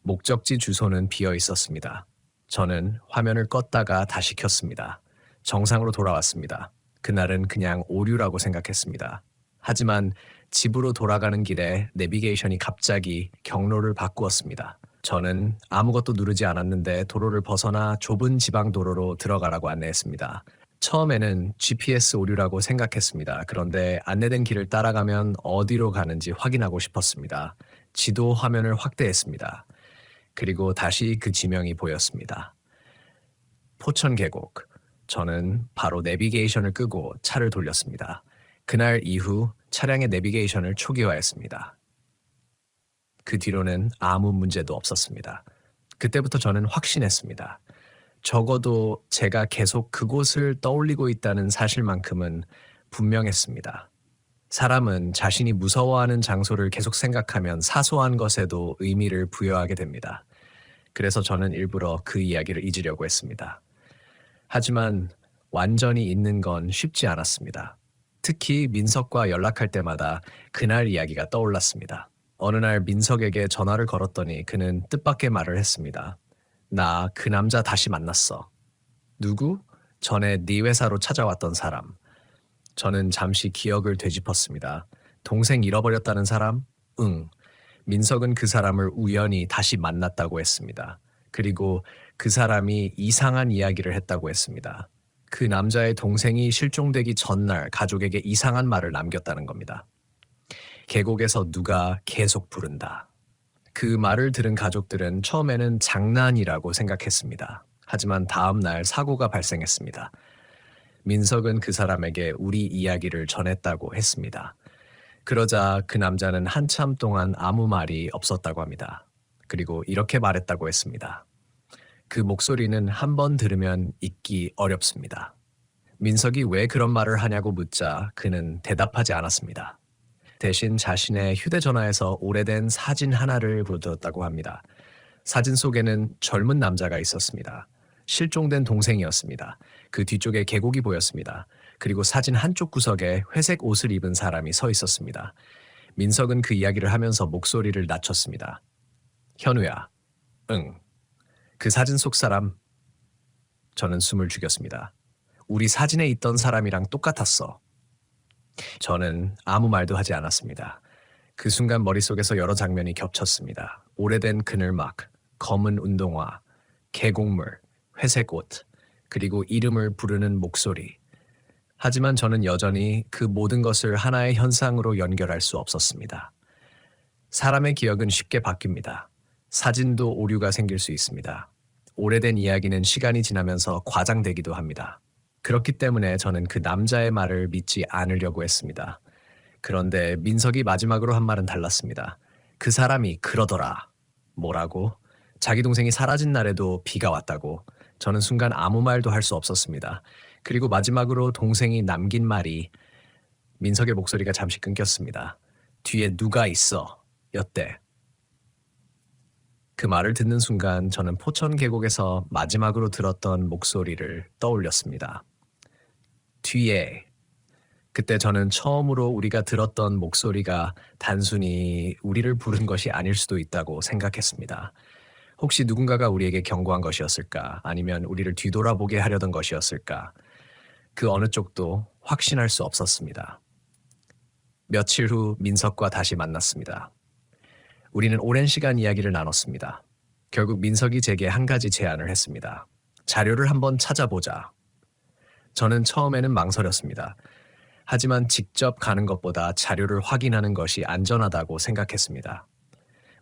목적지 주소는 비어 있었습니다. 저는 화면을 껐다가 다시 켰습니다. 정상으로 돌아왔습니다. 그날은 그냥 오류라고 생각했습니다. 하지만 집으로 돌아가는 길에 내비게이션이 갑자기 경로를 바꾸었습니다. 저는 아무것도 누르지 않았는데 도로를 벗어나 좁은 지방 도로로 들어가라고 안내했습니다. 처음에는 GPS 오류라고 생각했습니다. 그런데 안내된 길을 따라가면 어디로 가는지 확인하고 싶었습니다. 지도 화면을 확대했습니다. 그리고 다시 그 지명이 보였습니다. 포천 계곡. 저는 바로 내비게이션을 끄고 차를 돌렸습니다. 그날 이후 차량의 내비게이션을 초기화했습니다. 그 뒤로는 아무 문제도 없었습니다. 그때부터 저는 확신했습니다. 적어도 제가 계속 그곳을 떠올리고 있다는 사실만큼은 분명했습니다. 사람은 자신이 무서워하는 장소를 계속 생각하면 사소한 것에도 의미를 부여하게 됩니다. 그래서 저는 일부러 그 이야기를 잊으려고 했습니다. 하지만 완전히 잊는 건 쉽지 않았습니다. 특히 민석과 연락할 때마다 그날 이야기가 떠올랐습니다. 어느 날 민석에게 전화를 걸었더니 그는 뜻밖의 말을 했습니다. 나 그 남자 다시 만났어. 누구? 전에 네 회사로 찾아왔던 사람. 저는 잠시 기억을 되짚었습니다. 동생 잃어버렸다는 사람? 응. 민석은 그 사람을 우연히 다시 만났다고 했습니다. 그리고 그 사람이 이상한 이야기를 했다고 했습니다. 그 남자의 동생이 실종되기 전날 가족에게 이상한 말을 남겼다는 겁니다. 계곡에서 누가 계속 부른다. 그 말을 들은 가족들은 처음에는 장난이라고 생각했습니다. 하지만 다음 날 사고가 발생했습니다. 민석은 그 사람에게 우리 이야기를 전했다고 했습니다. 그러자 그 남자는 한참 동안 아무 말이 없었다고 합니다. 그리고 이렇게 말했다고 했습니다. 그 목소리는 한 번 들으면 잊기 어렵습니다. 민석이 왜 그런 말을 하냐고 묻자 그는 대답하지 않았습니다. 대신 자신의 휴대전화에서 오래된 사진 하나를 보여줬다고 합니다. 사진 속에는 젊은 남자가 있었습니다. 실종된 동생이었습니다. 그 뒤쪽에 계곡이 보였습니다. 그리고 사진 한쪽 구석에 회색 옷을 입은 사람이 서 있었습니다. 민석은 그 이야기를 하면서 목소리를 낮췄습니다. 현우야. 응. 그 사진 속 사람. 저는 숨을 죽였습니다. 우리 사진에 있던 사람이랑 똑같았어. 저는 아무 말도 하지 않았습니다. 그 순간 머릿속에서 여러 장면이 겹쳤습니다. 오래된 그늘막, 검은 운동화, 계곡물, 회색 옷, 그리고 이름을 부르는 목소리. 하지만 저는 여전히 그 모든 것을 하나의 현상으로 연결할 수 없었습니다. 사람의 기억은 쉽게 바뀝니다. 사진도 오류가 생길 수 있습니다. 오래된 이야기는 시간이 지나면서 과장되기도 합니다. 그렇기 때문에 저는 그 남자의 말을 믿지 않으려고 했습니다. 그런데 민석이 마지막으로 한 말은 달랐습니다. 그 사람이 그러더라. 뭐라고? 자기 동생이 사라진 날에도 비가 왔다고. 저는 순간 아무 말도 할 수 없었습니다. 그리고 마지막으로 동생이 남긴 말이 민석의 목소리가 잠시 끊겼습니다. 뒤에 누가 있어? 였대. 그 말을 듣는 순간 저는 포천 계곡에서 마지막으로 들었던 목소리를 떠올렸습니다. 뒤에. 그때 저는 처음으로 우리가 들었던 목소리가 단순히 우리를 부른 것이 아닐 수도 있다고 생각했습니다. 혹시 누군가가 우리에게 경고한 것이었을까? 아니면 우리를 뒤돌아보게 하려던 것이었을까? 그 어느 쪽도 확신할 수 없었습니다. 며칠 후 민석과 다시 만났습니다. 우리는 오랜 시간 이야기를 나눴습니다. 결국 민석이 제게 한 가지 제안을 했습니다. 자료를 한번 찾아보자. 저는 처음에는 망설였습니다. 하지만 직접 가는 것보다 자료를 확인하는 것이 안전하다고 생각했습니다.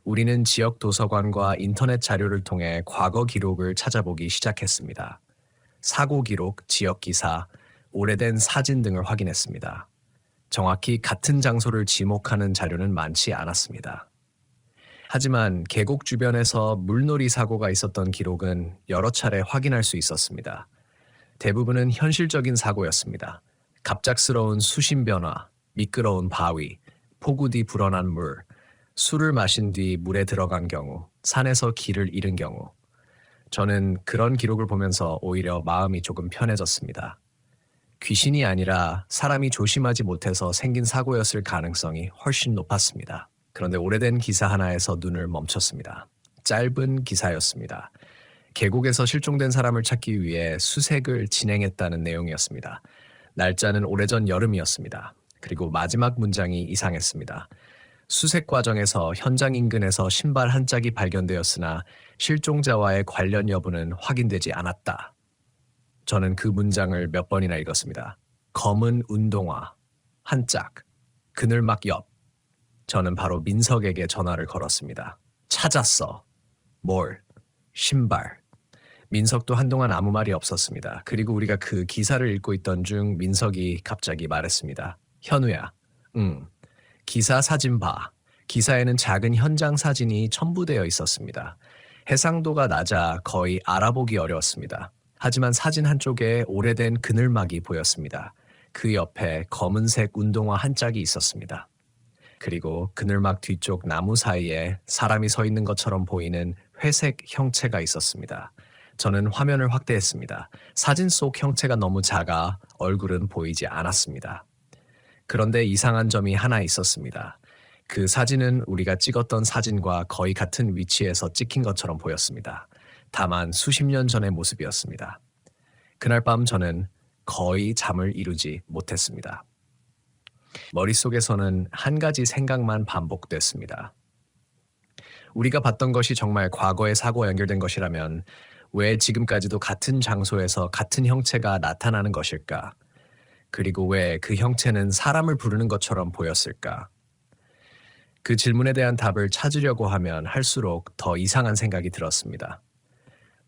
우리는 지역 도서관과 인터넷 자료를 통해 과거 기록을 찾아보기 시작했습니다. 사고 기록, 지역 기사, 오래된 사진 등을 확인했습니다. 정확히 같은 장소를 지목하는 자료는 많지 않았습니다. 하지만 계곡 주변에서 물놀이 사고가 있었던 기록은 여러 차례 확인할 수 있었습니다. 대부분은 현실적인 사고였습니다. 갑작스러운 수심 변화, 미끄러운 바위, 폭우 뒤 불어난 물, 술을 마신 뒤 물에 들어간 경우, 산에서 길을 잃은 경우. 저는 그런 기록을 보면서 오히려 마음이 조금 편해졌습니다. 귀신이 아니라 사람이 조심하지 못해서 생긴 사고였을 가능성이 훨씬 높았습니다. 그런데 오래된 기사 하나에서 눈을 멈췄습니다. 짧은 기사였습니다. 계곡에서 실종된 사람을 찾기 위해 수색을 진행했다는 내용이었습니다. 날짜는 오래전 여름이었습니다. 그리고 마지막 문장이 이상했습니다. 수색 과정에서 현장 인근에서 신발 한 짝이 발견되었으나 실종자와의 관련 여부는 확인되지 않았다. 저는 그 문장을 몇 번이나 읽었습니다. 검은 운동화, 한 짝, 그늘막 옆. 저는 바로 민석에게 전화를 걸었습니다. 찾았어. 뭘? 신발. 민석도 한동안 아무 말이 없었습니다. 그리고 우리가 그 기사를 읽고 있던 중 민석이 갑자기 말했습니다. 현우야, 응, 기사 사진 봐. 기사에는 작은 현장 사진이 첨부되어 있었습니다. 해상도가 낮아 거의 알아보기 어려웠습니다. 하지만 사진 한쪽에 오래된 그늘막이 보였습니다. 그 옆에 검은색 운동화 한 짝이 있었습니다. 그리고 그늘막 뒤쪽 나무 사이에 사람이 서 있는 것처럼 보이는 회색 형체가 있었습니다. 저는 화면을 확대했습니다. 사진 속 형체가 너무 작아 얼굴은 보이지 않았습니다. 그런데 이상한 점이 하나 있었습니다. 그 사진은 우리가 찍었던 사진과 거의 같은 위치에서 찍힌 것처럼 보였습니다. 다만 수십 년 전의 모습이었습니다. 그날 밤 저는 거의 잠을 이루지 못했습니다. 머릿속에서는 한 가지 생각만 반복됐습니다. 우리가 봤던 것이 정말 과거의 사고와 연결된 것이라면 왜 지금까지도 같은 장소에서 같은 형체가 나타나는 것일까? 그리고 왜 그 형체는 사람을 부르는 것처럼 보였을까? 그 질문에 대한 답을 찾으려고 하면 할수록 더 이상한 생각이 들었습니다.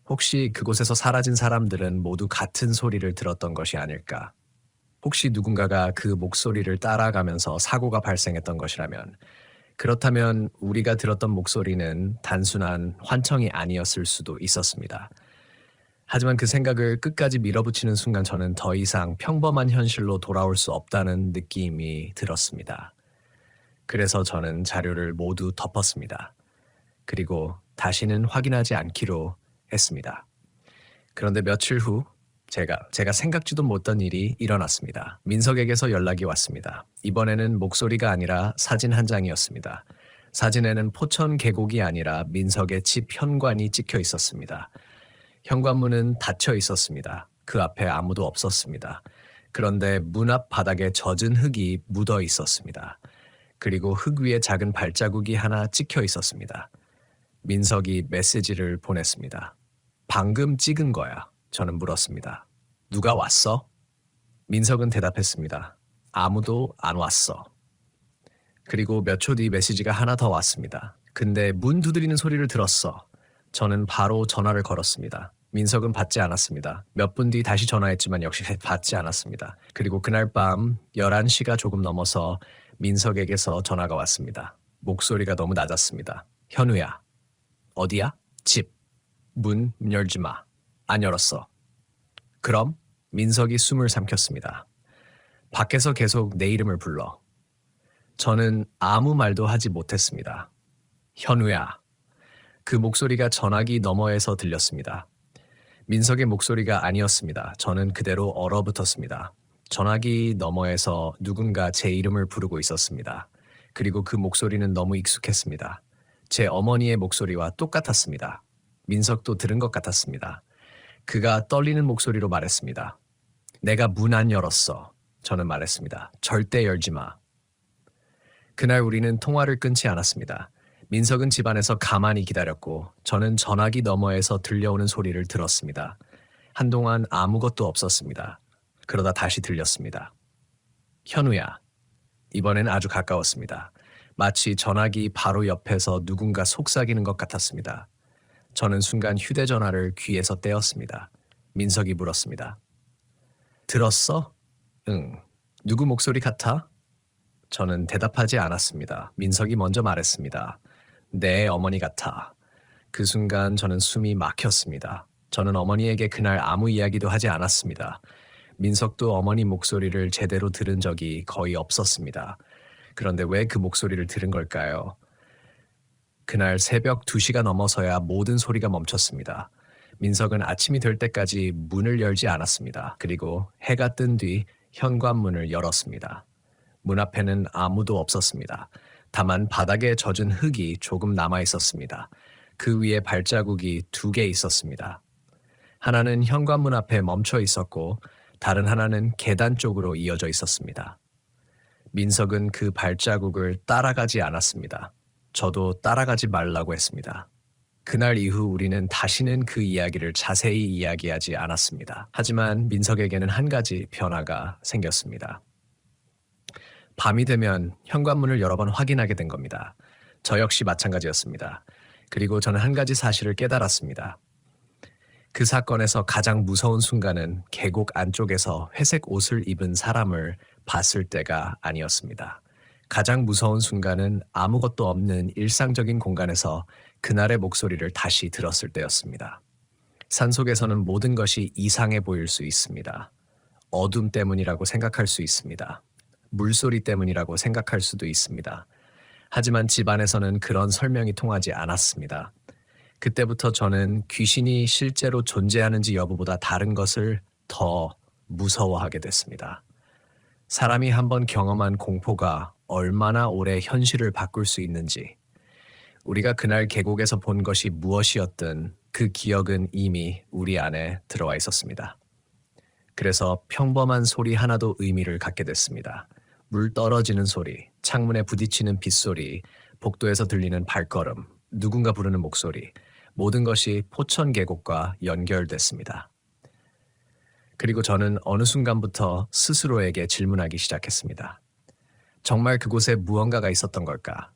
혹시 그곳에서 사라진 사람들은 모두 같은 소리를 들었던 것이 아닐까? 혹시 누군가가 그 목소리를 따라가면서 사고가 발생했던 것이라면, 그렇다면 우리가 들었던 목소리는 단순한 환청이 아니었을 수도 있었습니다. 하지만 그 생각을 끝까지 밀어붙이는 순간 저는 더 이상 평범한 현실로 돌아올 수 없다는 느낌이 들었습니다. 그래서 저는 자료를 모두 덮었습니다. 그리고 다시는 확인하지 않기로 했습니다. 그런데 며칠 후 제가 생각지도 못한 일이 일어났습니다. 민석에게서 연락이 왔습니다. 이번에는 목소리가 아니라 사진 한 장이었습니다. 사진에는 포천 계곡이 아니라 민석의 집 현관이 찍혀 있었습니다. 현관문은 닫혀 있었습니다. 그 앞에 아무도 없었습니다. 그런데 문 앞 바닥에 젖은 흙이 묻어 있었습니다. 그리고 흙 위에 작은 발자국이 하나 찍혀 있었습니다. 민석이 메시지를 보냈습니다. 방금 찍은 거야. 저는 물었습니다. 누가 왔어? 민석은 대답했습니다. 아무도 안 왔어. 그리고 몇 초 뒤 메시지가 하나 더 왔습니다. 근데 문 두드리는 소리를 들었어. 저는 바로 전화를 걸었습니다. 민석은 받지 않았습니다. 몇 분 뒤 다시 전화했지만 역시 받지 않았습니다. 그리고 그날 밤 11시가 조금 넘어서 민석에게서 전화가 왔습니다. 목소리가 너무 낮았습니다. 현우야. 어디야? 집. 문 열지 마. 안 열었어. 그럼? 민석이 숨을 삼켰습니다. 밖에서 계속 내 이름을 불러. 저는 아무 말도 하지 못했습니다. 현우야. 그 목소리가 전화기 너머에서 들렸습니다. 민석의 목소리가 아니었습니다. 저는 그대로 얼어붙었습니다. 전화기 너머에서 누군가 제 이름을 부르고 있었습니다. 그리고 그 목소리는 너무 익숙했습니다. 제 어머니의 목소리와 똑같았습니다. 민석도 들은 것 같았습니다. 그가 떨리는 목소리로 말했습니다. 내가 문 안 열었어. 저는 말했습니다. 절대 열지 마. 그날 우리는 통화를 끊지 않았습니다. 민석은 집안에서 가만히 기다렸고 저는 전화기 너머에서 들려오는 소리를 들었습니다. 한동안 아무것도 없었습니다. 그러다 다시 들렸습니다. 현우야. 이번엔 아주 가까웠습니다. 마치 전화기 바로 옆에서 누군가 속삭이는 것 같았습니다. 저는 순간 휴대전화를 귀에서 떼었습니다. 민석이 물었습니다. 들었어? 응. 누구 목소리 같아? 저는 대답하지 않았습니다. 민석이 먼저 말했습니다. 내 어머니 같아. 그 순간 저는 숨이 막혔습니다. 저는 어머니에게 그날 아무 이야기도 하지 않았습니다. 민석도 어머니 목소리를 제대로 들은 적이 거의 없었습니다. 그런데 왜 그 목소리를 들은 걸까요? 그날 새벽 2시가 넘어서야 모든 소리가 멈췄습니다. 민석은 아침이 될 때까지 문을 열지 않았습니다. 그리고 해가 뜬 뒤 현관문을 열었습니다. 문 앞에는 아무도 없었습니다. 다만 바닥에 젖은 흙이 조금 남아 있었습니다. 그 위에 발자국이 2개 있었습니다. 하나는 현관문 앞에 멈춰 있었고 다른 하나는 계단 쪽으로 이어져 있었습니다. 민석은 그 발자국을 따라가지 않았습니다. 저도 따라가지 말라고 했습니다. 그날 이후 우리는 다시는 그 이야기를 자세히 이야기하지 않았습니다. 하지만 민석에게는 한 가지 변화가 생겼습니다. 밤이 되면 현관문을 여러 번 확인하게 된 겁니다. 저 역시 마찬가지였습니다. 그리고 저는 한 가지 사실을 깨달았습니다. 그 사건에서 가장 무서운 순간은 계곡 안쪽에서 회색 옷을 입은 사람을 봤을 때가 아니었습니다. 가장 무서운 순간은 아무것도 없는 일상적인 공간에서 그날의 목소리를 다시 들었을 때였습니다. 산속에서는 모든 것이 이상해 보일 수 있습니다. 어둠 때문이라고 생각할 수 있습니다. 물소리 때문이라고 생각할 수도 있습니다. 하지만 집 안에서는 그런 설명이 통하지 않았습니다. 그때부터 저는 귀신이 실제로 존재하는지 여부보다 다른 것을 더 무서워하게 됐습니다. 사람이 한번 경험한 공포가 얼마나 오래 현실을 바꿀 수 있는지, 우리가 그날 계곡에서 본 것이 무엇이었든 그 기억은 이미 우리 안에 들어와 있었습니다. 그래서 평범한 소리 하나도 의미를 갖게 됐습니다. 물 떨어지는 소리, 창문에 부딪히는 빗소리, 복도에서 들리는 발걸음, 누군가 부르는 목소리, 모든 것이 포천 계곡과 연결됐습니다. 그리고 저는 어느 순간부터 스스로에게 질문하기 시작했습니다. 정말 그곳에 무언가가 있었던 걸까?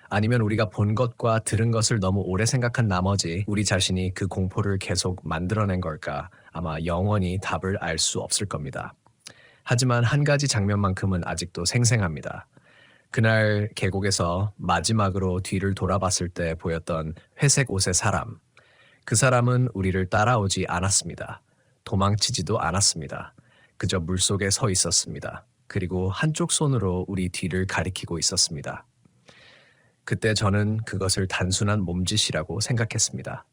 아니면 우리가 본 것과 들은 것을 너무 오래 생각한 나머지 우리 자신이 그 공포를 계속 만들어낸 걸까? 아마 영원히 답을 알 수 없을 겁니다. 하지만 한 가지 장면만큼은 아직도 생생합니다. 그날 계곡에서 마지막으로 뒤를 돌아봤을 때 보였던 회색 옷의 사람. 그 사람은 우리를 따라오지 않았습니다. 도망치지도 않았습니다. 그저 물속에 서 있었습니다. 그리고 한쪽 손으로 우리 뒤를 가리키고 있었습니다. 그때 저는 그것을 단순한 몸짓이라고 생각했습니다.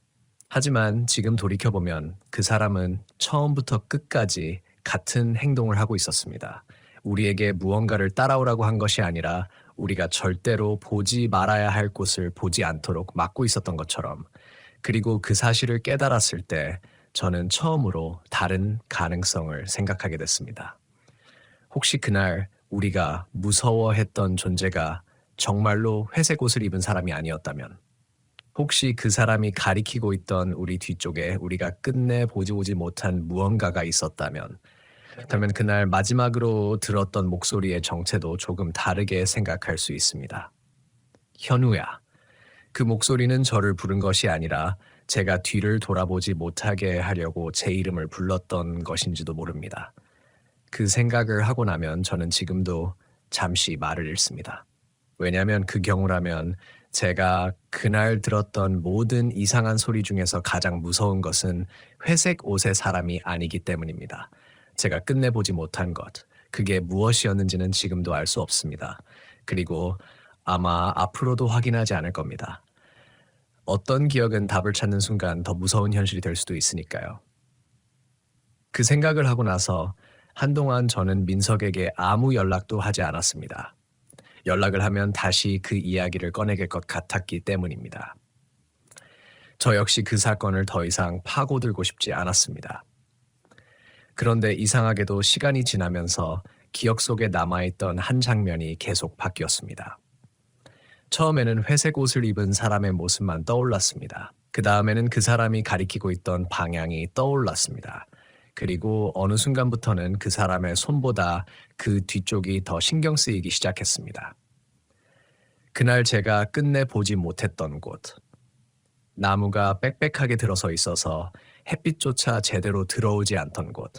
하지만 지금 돌이켜보면 그 사람은 처음부터 끝까지 같은 행동을 하고 있었습니다. 우리에게 무언가를 따라오라고 한 것이 아니라 우리가 절대로 보지 말아야 할 곳을 보지 않도록 막고 있었던 것처럼, 그리고 그 사실을 깨달았을 때 저는 처음으로 다른 가능성을 생각하게 됐습니다. 혹시 그날 우리가 무서워했던 존재가 정말로 회색 옷을 입은 사람이 아니었다면, 혹시 그 사람이 가리키고 있던 우리 뒤쪽에 우리가 끝내 보지 못한 무언가가 있었다면, 그렇다면 그날 마지막으로 들었던 목소리의 정체도 조금 다르게 생각할 수 있습니다. 현우야. 그 목소리는 저를 부른 것이 아니라 제가 뒤를 돌아보지 못하게 하려고 제 이름을 불렀던 것인지도 모릅니다. 그 생각을 하고 나면 저는 지금도 잠시 말을 잃습니다. 왜냐하면 그 경우라면 제가 그날 들었던 모든 이상한 소리 중에서 가장 무서운 것은 회색 옷의 사람이 아니기 때문입니다. 제가 끝내보지 못한 것, 그게 무엇이었는지는 지금도 알 수 없습니다. 그리고 아마 앞으로도 확인하지 않을 겁니다. 어떤 기억은 답을 찾는 순간 더 무서운 현실이 될 수도 있으니까요. 그 생각을 하고 나서 한동안 저는 민석에게 아무 연락도 하지 않았습니다. 연락을 하면 다시 그 이야기를 꺼내게 것 같았기 때문입니다. 저 역시 그 사건을 더 이상 파고들고 싶지 않았습니다. 그런데 이상하게도 시간이 지나면서 기억 속에 남아있던 한 장면이 계속 바뀌었습니다. 처음에는 회색 옷을 입은 사람의 모습만 떠올랐습니다. 그 다음에는 그 사람이 가리키고 있던 방향이 떠올랐습니다. 그리고 어느 순간부터는 그 사람의 손보다 그 뒤쪽이 더 신경 쓰이기 시작했습니다. 그날 제가 끝내 보지 못했던 곳. 나무가 빽빽하게 들어서 있어서 햇빛조차 제대로 들어오지 않던 곳.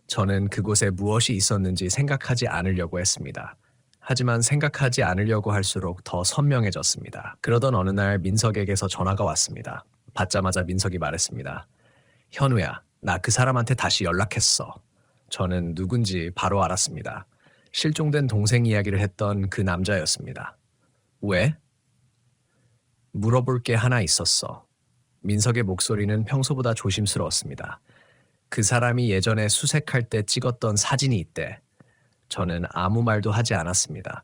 저는 그곳에 무엇이 있었는지 생각하지 않으려고 했습니다. 하지만 생각하지 않으려고 할수록 더 선명해졌습니다. 그러던 어느 날 민석에게서 전화가 왔습니다. 받자마자 민석이 말했습니다. 현우야, 나 그 사람한테 다시 연락했어. 저는 누군지 바로 알았습니다. 실종된 동생 이야기를 했던 그 남자였습니다. 왜? 물어볼 게 하나 있었어. 민석의 목소리는 평소보다 조심스러웠습니다. 그 사람이 예전에 수색할 때 찍었던 사진이 있대. 저는 아무 말도 하지 않았습니다.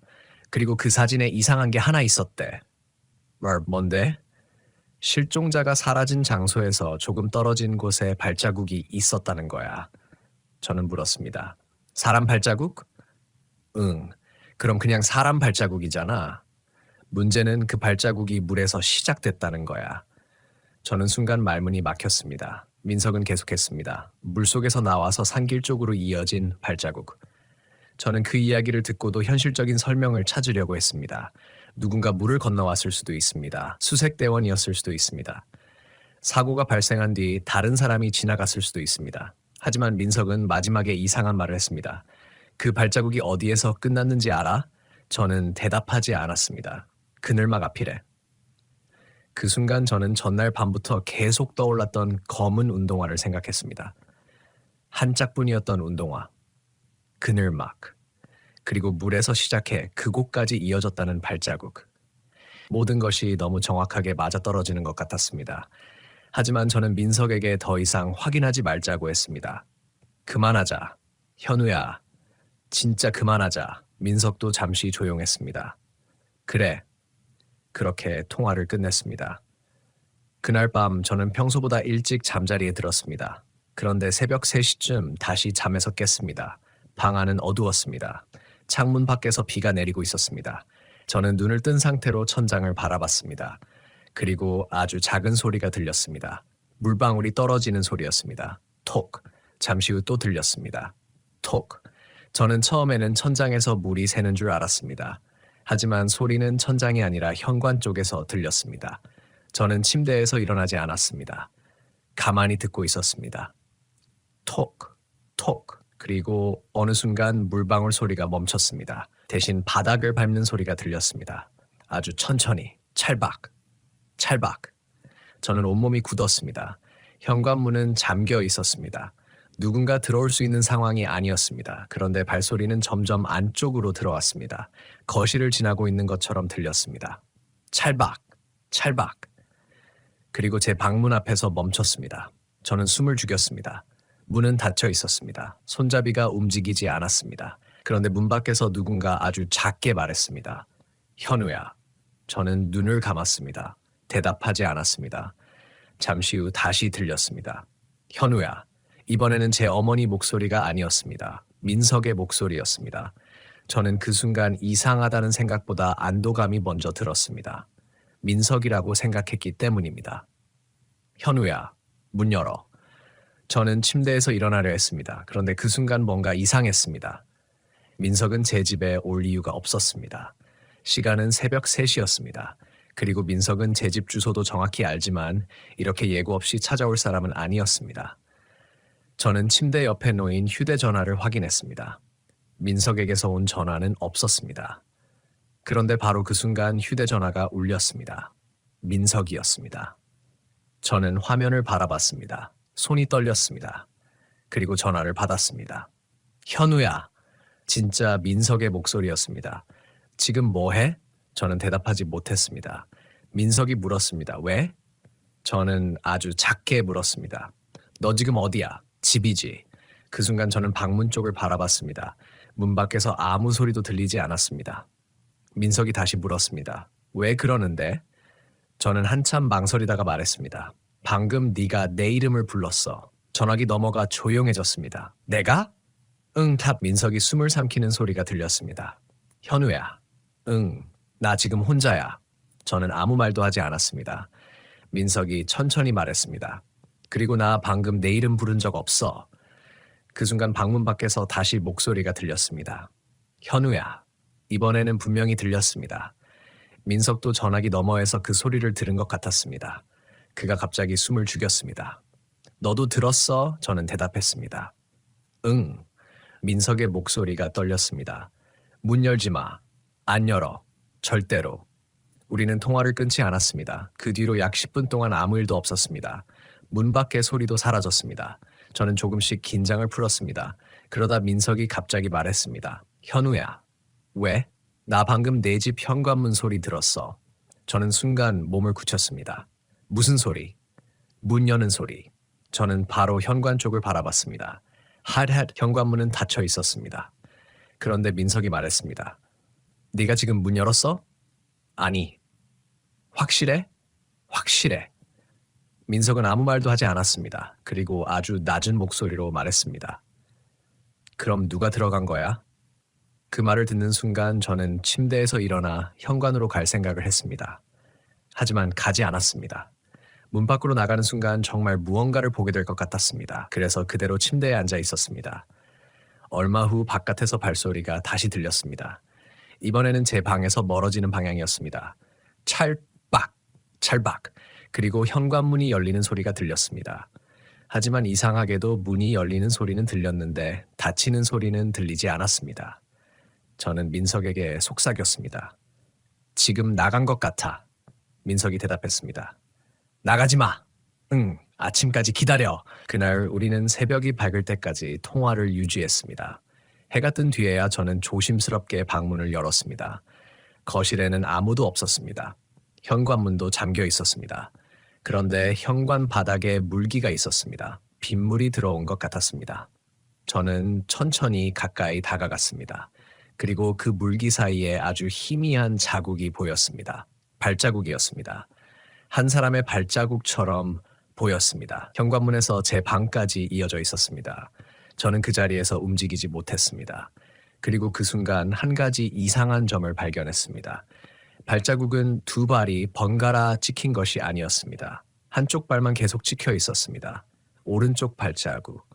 그리고 그 사진에 이상한 게 하나 있었대. 뭔데? 실종자가 사라진 장소에서 조금 떨어진 곳에 발자국이 있었다는 거야. 저는 물었습니다. 사람 발자국? 응. 그럼 그냥 사람 발자국이잖아. 문제는 그 발자국이 물에서 시작됐다는 거야. 저는 순간 말문이 막혔습니다. 민석은 계속했습니다. 물속에서 나와서 산길 쪽으로 이어진 발자국. 저는 그 이야기를 듣고도 현실적인 설명을 찾으려고 했습니다. 누군가 물을 건너왔을 수도 있습니다. 수색대원이었을 수도 있습니다. 사고가 발생한 뒤 다른 사람이 지나갔을 수도 있습니다. 하지만 민석은 마지막에 이상한 말을 했습니다. 그 발자국이 어디에서 끝났는지 알아? 저는 대답하지 않았습니다. 그늘막 앞이래. 그 순간 저는 전날 밤부터 계속 떠올랐던 검은 운동화를 생각했습니다. 한 짝뿐이었던 운동화. 그늘막. 그리고 물에서 시작해 그곳까지 이어졌다는 발자국. 모든 것이 너무 정확하게 맞아떨어지는 것 같았습니다. 하지만 저는 민석에게 더 이상 확인하지 말자고 했습니다. 그만하자. 현우야. 진짜 그만하자. 민석도 잠시 조용했습니다. 그래. 그렇게 통화를 끝냈습니다. 그날 밤 저는 평소보다 일찍 잠자리에 들었습니다. 그런데 새벽 3시쯤 다시 잠에서 깼습니다. 방 안은 어두웠습니다. 창문 밖에서 비가 내리고 있었습니다. 저는 눈을 뜬 상태로 천장을 바라봤습니다. 그리고 아주 작은 소리가 들렸습니다. 물방울이 떨어지는 소리였습니다. 톡. 잠시 후 또 들렸습니다. 톡. 저는 처음에는 천장에서 물이 새는 줄 알았습니다. 하지만 소리는 천장이 아니라 현관 쪽에서 들렸습니다. 저는 침대에서 일어나지 않았습니다. 가만히 듣고 있었습니다. 톡, 톡. 그리고 어느 순간 물방울 소리가 멈췄습니다. 대신 바닥을 밟는 소리가 들렸습니다. 아주 천천히, 찰박, 찰박. 저는 온몸이 굳었습니다. 현관문은 잠겨 있었습니다. 누군가 들어올 수 있는 상황이 아니었습니다. 그런데 발소리는 점점 안쪽으로 들어왔습니다. 거실을 지나고 있는 것처럼 들렸습니다. 찰박, 찰박. 그리고 제 방문 앞에서 멈췄습니다. 저는 숨을 죽였습니다. 문은 닫혀 있었습니다. 손잡이가 움직이지 않았습니다. 그런데 문 밖에서 누군가 아주 작게 말했습니다. 현우야. 저는 눈을 감았습니다. 대답하지 않았습니다. 잠시 후 다시 들렸습니다. 현우야. 이번에는 제 어머니 목소리가 아니었습니다. 민석의 목소리였습니다. 저는 그 순간 이상하다는 생각보다 안도감이 먼저 들었습니다. 민석이라고 생각했기 때문입니다. 현우야, 문 열어. 저는 침대에서 일어나려 했습니다. 그런데 그 순간 뭔가 이상했습니다. 민석은 제 집에 올 이유가 없었습니다. 시간은 새벽 3시였습니다. 그리고 민석은 제 집 주소도 정확히 알지만 이렇게 예고 없이 찾아올 사람은 아니었습니다. 저는 침대 옆에 놓인 휴대전화를 확인했습니다. 민석에게서 온 전화는 없었습니다. 그런데 바로 그 순간 휴대전화가 울렸습니다. 민석이었습니다. 저는 화면을 바라봤습니다. 손이 떨렸습니다. 그리고 전화를 받았습니다. 현우야. 진짜 민석의 목소리였습니다. 지금 뭐해? 저는 대답하지 못했습니다. 민석이 물었습니다. 왜? 저는 아주 작게 물었습니다. 너 지금 어디야? 집이지. 그 순간 저는 방문 쪽을 바라봤습니다. 문 밖에서 아무 소리도 들리지 않았습니다. 민석이 다시 물었습니다. 왜 그러는데? 저는 한참 망설이다가 말했습니다. 방금 네가 내 이름을 불렀어. 전화기 넘어가 조용해졌습니다. 내가? 응, 탑. 민석이 숨을 삼키는 소리가 들렸습니다. 현우야. 응, 나 지금 혼자야. 저는 아무 말도 하지 않았습니다. 민석이 천천히 말했습니다. 그리고 나 방금 내 이름 부른 적 없어. 그 순간 방문 밖에서 다시 목소리가 들렸습니다. 현우야. 이번에는 분명히 들렸습니다. 민석도 전화기 너머에서 그 소리를 들은 것 같았습니다. 그가 갑자기 숨을 죽였습니다. 너도 들었어? 저는 대답했습니다. 응. 민석의 목소리가 떨렸습니다. 문 열지 마. 안 열어. 절대로. 우리는 통화를 끊지 않았습니다. 그 뒤로 약 10분 동안 아무 일도 없었습니다. 문 밖의 소리도 사라졌습니다. 저는 조금씩 긴장을 풀었습니다. 그러다 민석이 갑자기 말했습니다. 현우야. 왜? 나 방금 내 집 현관문 소리 들었어. 저는 순간 몸을 굳혔습니다. 무슨 소리? 문 여는 소리. 저는 바로 현관 쪽을 바라봤습니다. 핫핫 현관문은 닫혀 있었습니다. 그런데 민석이 말했습니다. 네가 지금 문 열었어? 아니. 확실해? 확실해. 민석은 아무 말도 하지 않았습니다. 그리고 아주 낮은 목소리로 말했습니다. 그럼 누가 들어간 거야? 그 말을 듣는 순간 저는 침대에서 일어나 현관으로 갈 생각을 했습니다. 하지만 가지 않았습니다. 문 밖으로 나가는 순간 정말 무언가를 보게 될 것 같았습니다. 그래서 그대로 침대에 앉아 있었습니다. 얼마 후 바깥에서 발소리가 다시 들렸습니다. 이번에는 제 방에서 멀어지는 방향이었습니다. 찰박, 찰박. 그리고 현관문이 열리는 소리가 들렸습니다. 하지만 이상하게도 문이 열리는 소리는 들렸는데 닫히는 소리는 들리지 않았습니다. 저는 민석에게 속삭였습니다. 지금 나간 것 같아. 민석이 대답했습니다. 나가지 마. 응, 아침까지 기다려. 그날 우리는 새벽이 밝을 때까지 통화를 유지했습니다. 해가 뜬 뒤에야 저는 조심스럽게 방문을 열었습니다. 거실에는 아무도 없었습니다. 현관문도 잠겨 있었습니다. 그런데 현관 바닥에 물기가 있었습니다. 빗물이 들어온 것 같았습니다. 저는 천천히 가까이 다가갔습니다. 그리고 그 물기 사이에 아주 희미한 자국이 보였습니다. 발자국이었습니다. 한 사람의 발자국처럼 보였습니다. 현관문에서 제 방까지 이어져 있었습니다. 저는 그 자리에서 움직이지 못했습니다. 그리고 그 순간 한 가지 이상한 점을 발견했습니다. 발자국은 두 발이 번갈아 찍힌 것이 아니었습니다. 한쪽 발만 계속 찍혀 있었습니다. 오른쪽 발자국.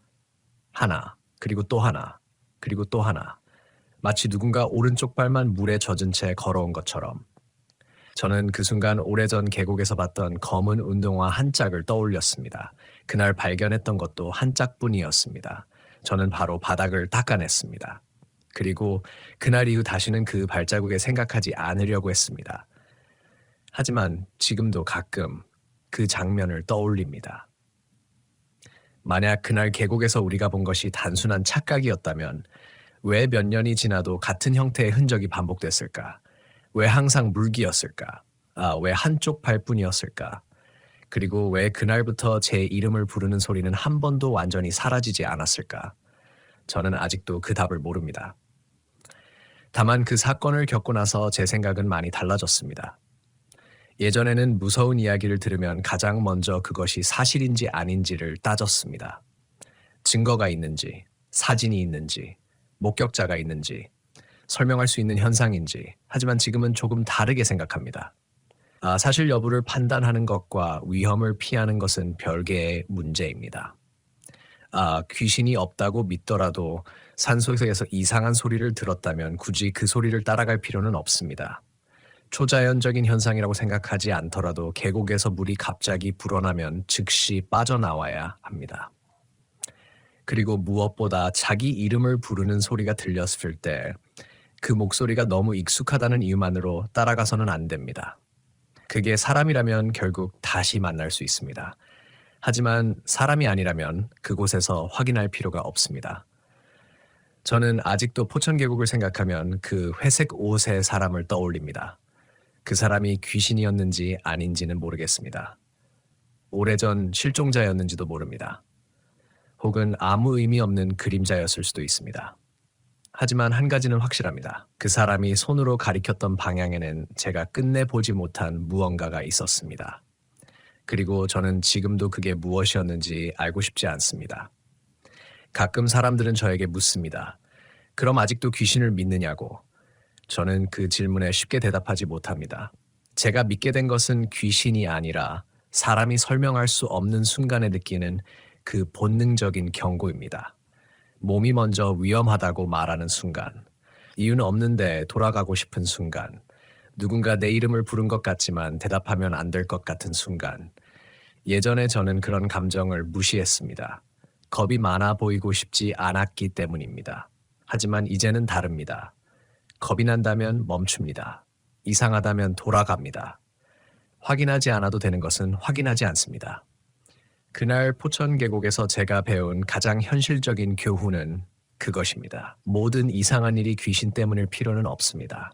하나, 그리고 또 하나, 그리고 또 하나. 마치 누군가 오른쪽 발만 물에 젖은 채 걸어온 것처럼. 저는 그 순간 오래전 계곡에서 봤던 검은 운동화 한 짝을 떠올렸습니다. 그날 발견했던 것도 한 짝뿐이었습니다. 저는 바로 바닥을 닦아냈습니다. 그리고 그날 이후 다시는 그 발자국에 생각하지 않으려고 했습니다. 하지만 지금도 가끔 그 장면을 떠올립니다. 만약 그날 계곡에서 우리가 본 것이 단순한 착각이었다면 왜 몇 년이 지나도 같은 형태의 흔적이 반복됐을까? 왜 항상 물기였을까? 왜 한쪽 발뿐이었을까? 그리고 왜 그날부터 제 이름을 부르는 소리는 한 번도 완전히 사라지지 않았을까? 저는 아직도 그 답을 모릅니다. 다만 그 사건을 겪고 나서 제 생각은 많이 달라졌습니다. 예전에는 무서운 이야기를 들으면 가장 먼저 그것이 사실인지 아닌지를 따졌습니다. 증거가 있는지, 사진이 있는지, 목격자가 있는지, 설명할 수 있는 현상인지. 하지만 지금은 조금 다르게 생각합니다. 사실 여부를 판단하는 것과 위험을 피하는 것은 별개의 문제입니다. 귀신이 없다고 믿더라도 산속에서 이상한 소리를 들었다면 굳이 그 소리를 따라갈 필요는 없습니다. 초자연적인 현상이라고 생각하지 않더라도 계곡에서 물이 갑자기 불어나면 즉시 빠져나와야 합니다. 그리고 무엇보다 자기 이름을 부르는 소리가 들렸을 때 그 목소리가 너무 익숙하다는 이유만으로 따라가서는 안 됩니다. 그게 사람이라면 결국 다시 만날 수 있습니다. 하지만 사람이 아니라면 그곳에서 확인할 필요가 없습니다. 저는 아직도 포천계곡을 생각하면 그 회색 옷의 사람을 떠올립니다. 그 사람이 귀신이었는지 아닌지는 모르겠습니다. 오래전 실종자였는지도 모릅니다. 혹은 아무 의미 없는 그림자였을 수도 있습니다. 하지만 한 가지는 확실합니다. 그 사람이 손으로 가리켰던 방향에는 제가 끝내 보지 못한 무언가가 있었습니다. 그리고 저는 지금도 그게 무엇이었는지 알고 싶지 않습니다. 가끔 사람들은 저에게 묻습니다. 그럼 아직도 귀신을 믿느냐고. 저는 그 질문에 쉽게 대답하지 못합니다. 제가 믿게 된 것은 귀신이 아니라 사람이 설명할 수 없는 순간에 느끼는 그 본능적인 경고입니다. 몸이 먼저 위험하다고 말하는 순간, 이유는 없는데 돌아가고 싶은 순간, 누군가 내 이름을 부른 것 같지만 대답하면 안 될 것 같은 순간. 예전에 저는 그런 감정을 무시했습니다. 겁이 많아 보이고 싶지 않았기 때문입니다. 하지만 이제는 다릅니다. 겁이 난다면 멈춥니다. 이상하다면 돌아갑니다. 확인하지 않아도 되는 것은 확인하지 않습니다. 그날 포천 계곡에서 제가 배운 가장 현실적인 교훈은 그것입니다. 모든 이상한 일이 귀신 때문일 필요는 없습니다.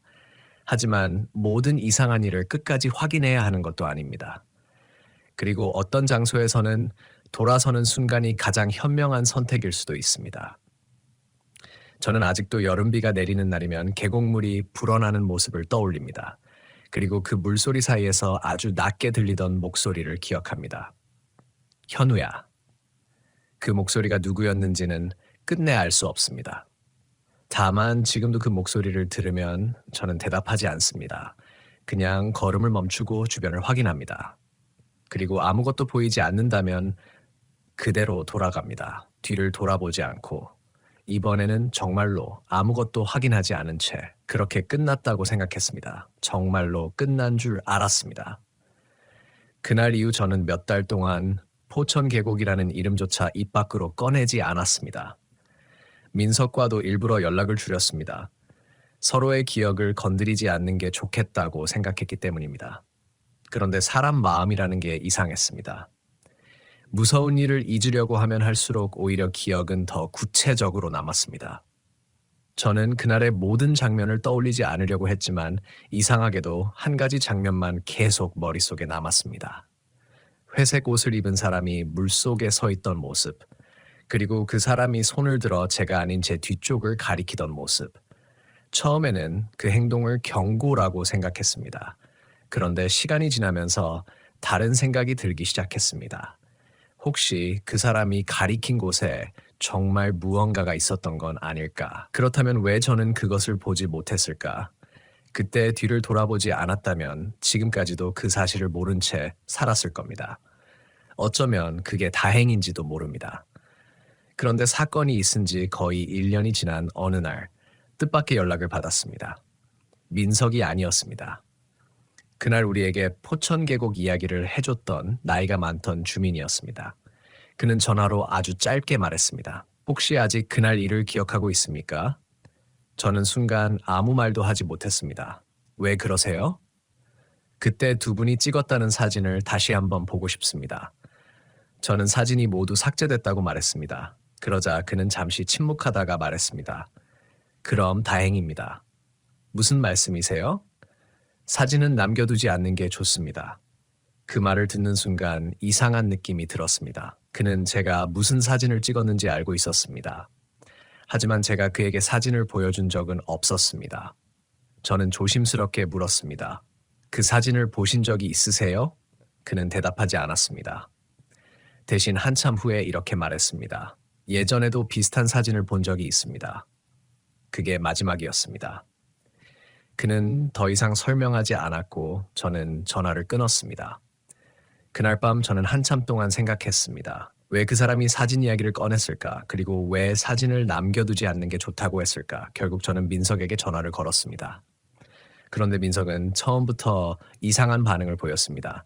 하지만 모든 이상한 일을 끝까지 확인해야 하는 것도 아닙니다. 그리고 어떤 장소에서는 돌아서는 순간이 가장 현명한 선택일 수도 있습니다. 저는 아직도 여름비가 내리는 날이면 계곡물이 불어나는 모습을 떠올립니다. 그리고 그 물소리 사이에서 아주 낮게 들리던 목소리를 기억합니다. 현우야. 그 목소리가 누구였는지는 끝내 알 수 없습니다. 다만 지금도 그 목소리를 들으면 저는 대답하지 않습니다. 그냥 걸음을 멈추고 주변을 확인합니다. 그리고 아무것도 보이지 않는다면 그대로 돌아갑니다. 뒤를 돌아보지 않고. 이번에는 정말로 아무것도 확인하지 않은 채 그렇게 끝났다고 생각했습니다. 정말로 끝난 줄 알았습니다. 그날 이후 저는 몇 달 동안 포천 계곡이라는 이름조차 입 밖으로 꺼내지 않았습니다. 민석과도 일부러 연락을 줄였습니다. 서로의 기억을 건드리지 않는 게 좋겠다고 생각했기 때문입니다. 그런데 사람 마음이라는 게 이상했습니다. 무서운 일을 잊으려고 하면 할수록 오히려 기억은 더 구체적으로 남았습니다. 저는 그날의 모든 장면을 떠올리지 않으려고 했지만 이상하게도 한 가지 장면만 계속 머릿속에 남았습니다. 회색 옷을 입은 사람이 물속에 서 있던 모습, 그리고 그 사람이 손을 들어 제가 아닌 제 뒤쪽을 가리키던 모습. 처음에는 그 행동을 경고라고 생각했습니다. 그런데 시간이 지나면서 다른 생각이 들기 시작했습니다. 혹시 그 사람이 가리킨 곳에 정말 무언가가 있었던 건 아닐까? 그렇다면 왜 저는 그것을 보지 못했을까? 그때 뒤를 돌아보지 않았다면 지금까지도 그 사실을 모른 채 살았을 겁니다. 어쩌면 그게 다행인지도 모릅니다. 그런데 사건이 있은 지 거의 1년이 지난 어느 날 뜻밖의 연락을 받았습니다. 민석이 아니었습니다. 그날 우리에게 포천 계곡 이야기를 해줬던 나이가 많던 주민이었습니다. 그는 전화로 아주 짧게 말했습니다. 혹시 아직 그날 일을 기억하고 있습니까? 저는 순간 아무 말도 하지 못했습니다. 왜 그러세요? 그때 두 분이 찍었다는 사진을 다시 한번 보고 싶습니다. 저는 사진이 모두 삭제됐다고 말했습니다. 그러자 그는 잠시 침묵하다가 말했습니다. 그럼 다행입니다. 무슨 말씀이세요? 사진은 남겨두지 않는 게 좋습니다. 그 말을 듣는 순간 이상한 느낌이 들었습니다. 그는 제가 무슨 사진을 찍었는지 알고 있었습니다. 하지만 제가 그에게 사진을 보여준 적은 없었습니다. 저는 조심스럽게 물었습니다. 그 사진을 보신 적이 있으세요? 그는 대답하지 않았습니다. 대신 한참 후에 이렇게 말했습니다. 예전에도 비슷한 사진을 본 적이 있습니다. 그게 마지막이었습니다. 그는 더 이상 설명하지 않았고 저는 전화를 끊었습니다. 그날 밤 저는 한참 동안 생각했습니다. 왜 그 사람이 사진 이야기를 꺼냈을까? 그리고 왜 사진을 남겨두지 않는 게 좋다고 했을까? 결국 저는 민석에게 전화를 걸었습니다. 그런데 민석은 처음부터 이상한 반응을 보였습니다.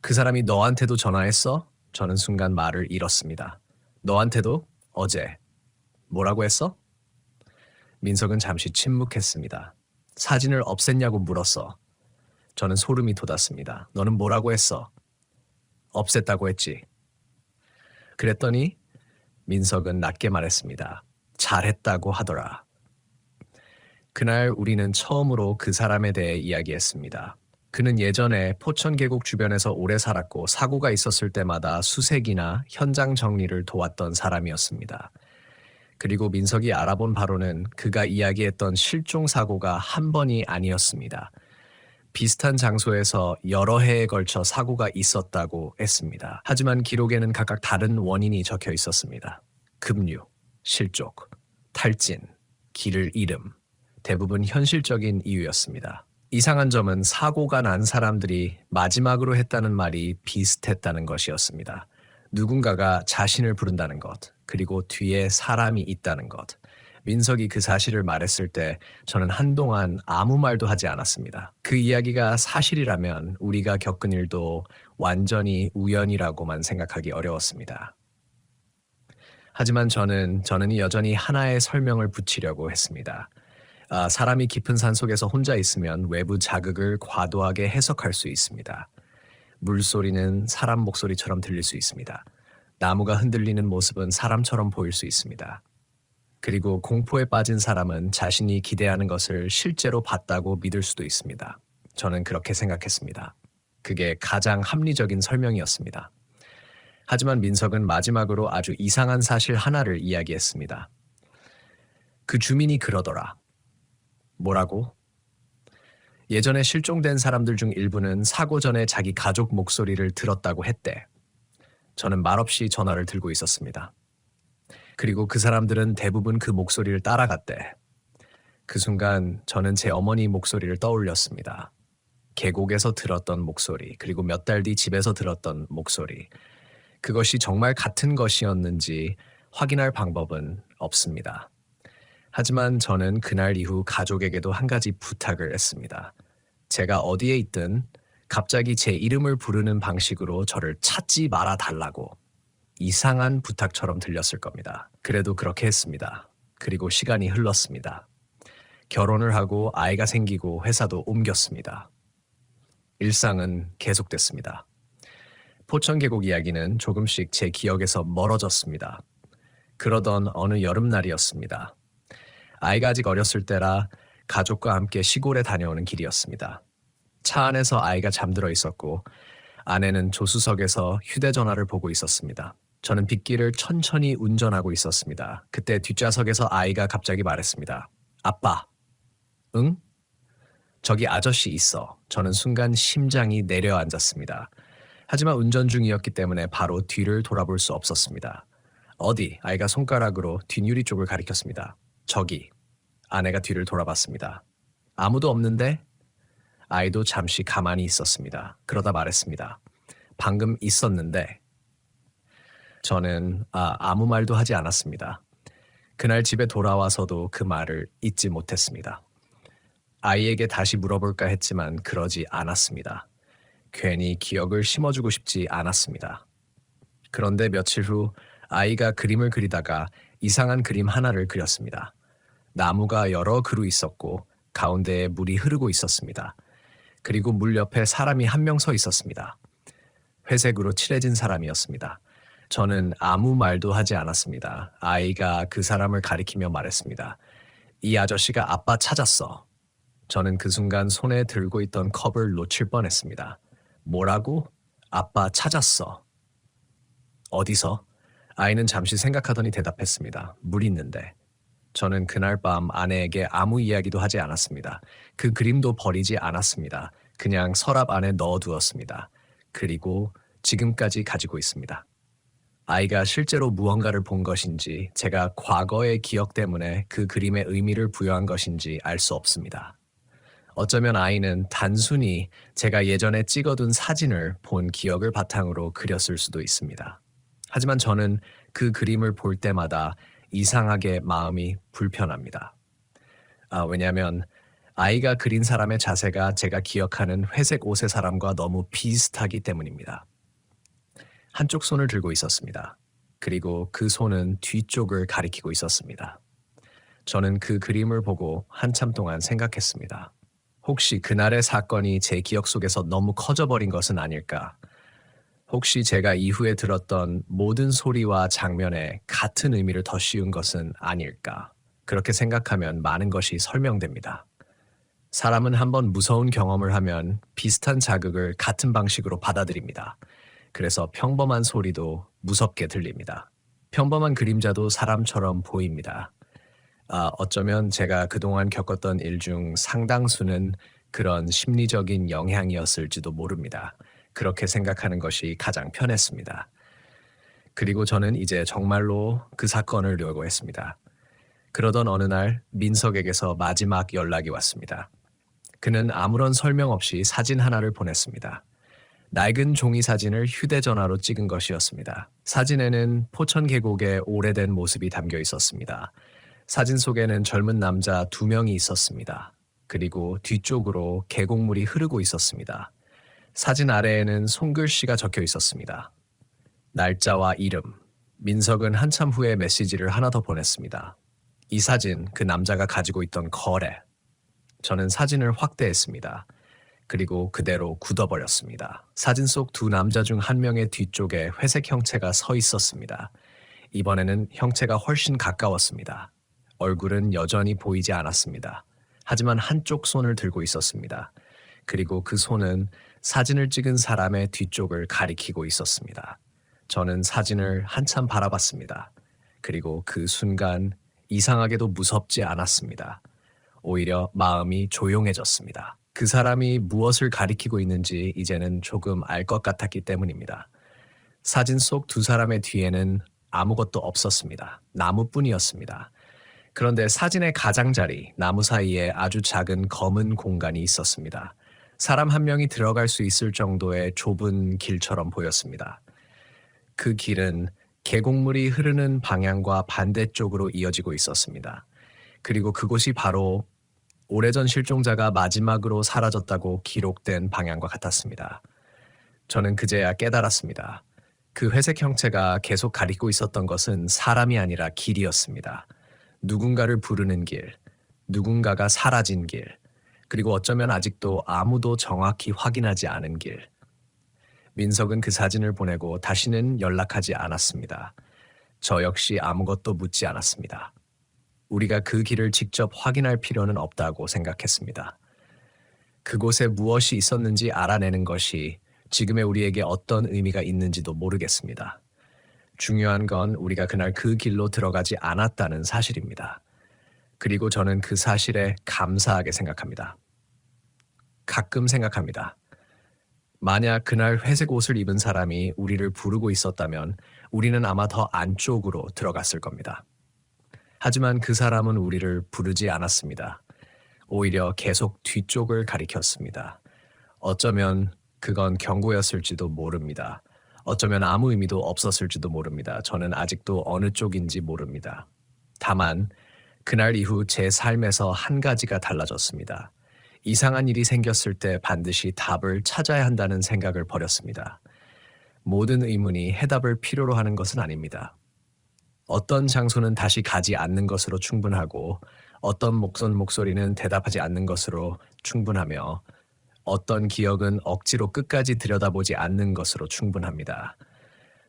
그 사람이 너한테도 전화했어? 저는 순간 말을 잃었습니다. 너한테도? 어제. 뭐라고 했어? 민석은 잠시 침묵했습니다. 사진을 없앴냐고 물었어. 저는 소름이 돋았습니다. 너는 뭐라고 했어? 없앴다고 했지. 그랬더니 민석은 낮게 말했습니다. 잘했다고 하더라. 그날 우리는 처음으로 그 사람에 대해 이야기했습니다. 그는 예전에 포천 계곡 주변에서 오래 살았고 사고가 있었을 때마다 수색이나 현장 정리를 도왔던 사람이었습니다. 그리고 민석이 알아본 바로는 그가 이야기했던 실종 사고가 한 번이 아니었습니다. 비슷한 장소에서 여러 해에 걸쳐 사고가 있었다고 했습니다. 하지만 기록에는 각각 다른 원인이 적혀 있었습니다. 급류, 실족, 탈진, 길을 잃음, 대부분 현실적인 이유였습니다. 이상한 점은 사고가 난 사람들이 마지막으로 했다는 말이 비슷했다는 것이었습니다. 누군가가 자신을 부른다는 것, 그리고 뒤에 사람이 있다는 것. 민석이 그 사실을 말했을 때 저는 한동안 아무 말도 하지 않았습니다. 그 이야기가 사실이라면 우리가 겪은 일도 완전히 우연이라고만 생각하기 어려웠습니다. 하지만 저는 여전히 하나의 설명을 붙이려고 했습니다. 사람이 깊은 산속에서 혼자 있으면 외부 자극을 과도하게 해석할 수 있습니다. 물소리는 사람 목소리처럼 들릴 수 있습니다. 나무가 흔들리는 모습은 사람처럼 보일 수 있습니다. 그리고 공포에 빠진 사람은 자신이 기대하는 것을 실제로 봤다고 믿을 수도 있습니다. 저는 그렇게 생각했습니다. 그게 가장 합리적인 설명이었습니다. 하지만 민석은 마지막으로 아주 이상한 사실 하나를 이야기했습니다. 그 주민이 그러더라. 뭐라고? 예전에 실종된 사람들 중 일부는 사고 전에 자기 가족 목소리를 들었다고 했대. 저는 말없이 전화를 들고 있었습니다. 그리고 그 사람들은 대부분 그 목소리를 따라갔대. 그 순간 저는 제 어머니 목소리를 떠올렸습니다. 계곡에서 들었던 목소리, 그리고 몇 달 뒤 집에서 들었던 목소리. 그것이 정말 같은 것이었는지 확인할 방법은 없습니다. 하지만 저는 그날 이후 가족에게도 한 가지 부탁을 했습니다. 제가 어디에 있든 갑자기 제 이름을 부르는 방식으로 저를 찾지 말아 달라고. 이상한 부탁처럼 들렸을 겁니다. 그래도 그렇게 했습니다. 그리고 시간이 흘렀습니다. 결혼을 하고 아이가 생기고 회사도 옮겼습니다. 일상은 계속됐습니다. 포천계곡 이야기는 조금씩 제 기억에서 멀어졌습니다. 그러던 어느 여름날이었습니다. 아이가 아직 어렸을 때라 가족과 함께 시골에 다녀오는 길이었습니다. 차 안에서 아이가 잠들어 있었고 아내는 조수석에서 휴대전화를 보고 있었습니다. 저는 빗길을 천천히 운전하고 있었습니다. 그때 뒷좌석에서 아이가 갑자기 말했습니다. 아빠. 응? 저기 아저씨 있어. 저는 순간 심장이 내려앉았습니다. 하지만 운전 중이었기 때문에 바로 뒤를 돌아볼 수 없었습니다. 어디? 아이가 손가락으로 뒷유리 쪽을 가리켰습니다. 저기. 아내가 뒤를 돌아봤습니다. 아무도 없는데? 아이도 잠시 가만히 있었습니다. 그러다 말했습니다. 방금 있었는데. 저는 아무 말도 하지 않았습니다. 그날 집에 돌아와서도 그 말을 잊지 못했습니다. 아이에게 다시 물어볼까 했지만 그러지 않았습니다. 괜히 기억을 심어주고 싶지 않았습니다. 그런데 며칠 후 아이가 그림을 그리다가 이상한 그림 하나를 그렸습니다. 나무가 여러 그루 있었고 가운데에 물이 흐르고 있었습니다. 그리고 물 옆에 사람이 한 명 서 있었습니다. 회색으로 칠해진 사람이었습니다. 저는 아무 말도 하지 않았습니다. 아이가 그 사람을 가리키며 말했습니다. 이 아저씨가 아빠 찾았어. 저는 그 순간 손에 들고 있던 컵을 놓칠 뻔했습니다. 뭐라고? 아빠 찾았어. 어디서? 아이는 잠시 생각하더니 대답했습니다. 물 있는데. 저는 그날 밤 아내에게 아무 이야기도 하지 않았습니다. 그 그림도 버리지 않았습니다. 그냥 서랍 안에 넣어두었습니다. 그리고 지금까지 가지고 있습니다. 아이가 실제로 무언가를 본 것인지 제가 과거의 기억 때문에 그 그림의 의미를 부여한 것인지 알 수 없습니다. 어쩌면 아이는 단순히 제가 예전에 찍어둔 사진을 본 기억을 바탕으로 그렸을 수도 있습니다. 하지만 저는 그 그림을 볼 때마다 이상하게 마음이 불편합니다. 왜냐하면 아이가 그린 사람의 자세가 제가 기억하는 회색 옷의 사람과 너무 비슷하기 때문입니다. 한쪽 손을 들고 있었습니다. 그리고 그 손은 뒤쪽을 가리키고 있었습니다. 저는 그 그림을 보고 한참 동안 생각했습니다. 혹시 그날의 사건이 제 기억 속에서 너무 커져버린 것은 아닐까? 혹시 제가 이후에 들었던 모든 소리와 장면에 같은 의미를 더 씌운 것은 아닐까? 그렇게 생각하면 많은 것이 설명됩니다. 사람은 한번 무서운 경험을 하면 비슷한 자극을 같은 방식으로 받아들입니다. 그래서 평범한 소리도 무섭게 들립니다. 평범한 그림자도 사람처럼 보입니다. 어쩌면 제가 그동안 겪었던 일 중 상당수는 그런 심리적인 영향이었을지도 모릅니다. 그렇게 생각하는 것이 가장 편했습니다. 그리고 저는 이제 정말로 그 사건을 요구했습니다. 그러던 어느 날 민석에게서 마지막 연락이 왔습니다. 그는 아무런 설명 없이 사진 하나를 보냈습니다. 낡은 종이 사진을 휴대전화로 찍은 것이었습니다. 사진에는 포천 계곡의 오래된 모습이 담겨 있었습니다. 사진 속에는 젊은 남자 2명이 있었습니다. 그리고 뒤쪽으로 계곡물이 흐르고 있었습니다. 사진 아래에는 손글씨가 적혀 있었습니다. 날짜와 이름. 민석은 한참 후에 메시지를 하나 더 보냈습니다. 이 사진, 그 남자가 가지고 있던 거래. 저는 사진을 확대했습니다. 그리고 그대로 굳어버렸습니다. 사진 속 2 남자 중 한 명의 뒤쪽에 회색 형체가 서 있었습니다. 이번에는 형체가 훨씬 가까웠습니다. 얼굴은 여전히 보이지 않았습니다. 하지만 한쪽 손을 들고 있었습니다. 그리고 그 손은 사진을 찍은 사람의 뒤쪽을 가리키고 있었습니다. 저는 사진을 한참 바라봤습니다. 그리고 그 순간 이상하게도 무섭지 않았습니다. 오히려 마음이 조용해졌습니다. 그 사람이 무엇을 가리키고 있는지 이제는 조금 알 것 같았기 때문입니다. 사진 속 2 사람의 뒤에는 아무것도 없었습니다. 나무뿐이었습니다. 그런데 사진의 가장자리, 나무 사이에 아주 작은 검은 공간이 있었습니다. 사람 한 명이 들어갈 수 있을 정도의 좁은 길처럼 보였습니다. 그 길은 계곡물이 흐르는 방향과 반대쪽으로 이어지고 있었습니다. 그리고 그곳이 바로 오래전 실종자가 마지막으로 사라졌다고 기록된 방향과 같았습니다. 저는 그제야 깨달았습니다. 그 회색 형체가 계속 가리고 있었던 것은 사람이 아니라 길이었습니다. 누군가를 부르는 길, 누군가가 사라진 길, 그리고 어쩌면 아직도 아무도 정확히 확인하지 않은 길. 민석은 그 사진을 보내고 다시는 연락하지 않았습니다. 저 역시 아무것도 묻지 않았습니다. 우리가 그 길을 직접 확인할 필요는 없다고 생각했습니다. 그곳에 무엇이 있었는지 알아내는 것이 지금의 우리에게 어떤 의미가 있는지도 모르겠습니다. 중요한 건 우리가 그날 그 길로 들어가지 않았다는 사실입니다. 그리고 저는 그 사실에 감사하게 생각합니다. 가끔 생각합니다. 만약 그날 회색 옷을 입은 사람이 우리를 부르고 있었다면 우리는 아마 더 안쪽으로 들어갔을 겁니다. 하지만 그 사람은 우리를 부르지 않았습니다. 오히려 계속 뒤쪽을 가리켰습니다. 어쩌면 그건 경고였을지도 모릅니다. 어쩌면 아무 의미도 없었을지도 모릅니다. 저는 아직도 어느 쪽인지 모릅니다. 다만 그날 이후 제 삶에서 한 가지가 달라졌습니다. 이상한 일이 생겼을 때 반드시 답을 찾아야 한다는 생각을 버렸습니다. 모든 의문이 해답을 필요로 하는 것은 아닙니다. 어떤 장소는 다시 가지 않는 것으로 충분하고 어떤 목소리는 대답하지 않는 것으로 충분하며 어떤 기억은 억지로 끝까지 들여다보지 않는 것으로 충분합니다.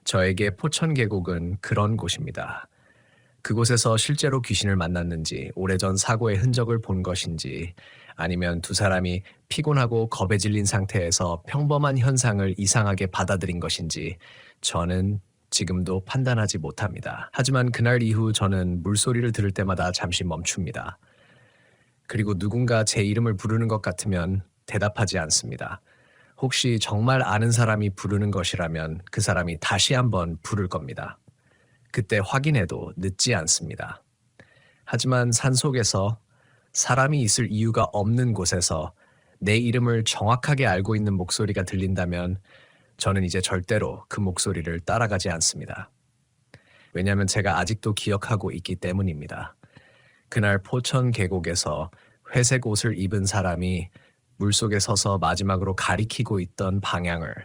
저에게 포천 계곡은 그런 곳입니다. 그곳에서 실제로 귀신을 만났는지, 오래전 사고의 흔적을 본 것인지, 아니면 두 사람이 피곤하고 겁에 질린 상태에서 평범한 현상을 이상하게 받아들인 것인지 저는 지금도 판단하지 못합니다. 하지만 그날 이후 저는 물소리를 들을 때마다 잠시 멈춥니다. 그리고 누군가 제 이름을 부르는 것 같으면 대답하지 않습니다. 혹시 정말 아는 사람이 부르는 것이라면 그 사람이 다시 한번 부를 겁니다. 그때 확인해도 늦지 않습니다. 하지만 산속에서 사람이 있을 이유가 없는 곳에서 내 이름을 정확하게 알고 있는 목소리가 들린다면 저는 이제 절대로 그 목소리를 따라가지 않습니다. 왜냐하면 제가 아직도 기억하고 있기 때문입니다. 그날 포천 계곡에서 회색 옷을 입은 사람이 물속에 서서 마지막으로 가리키고 있던 방향을,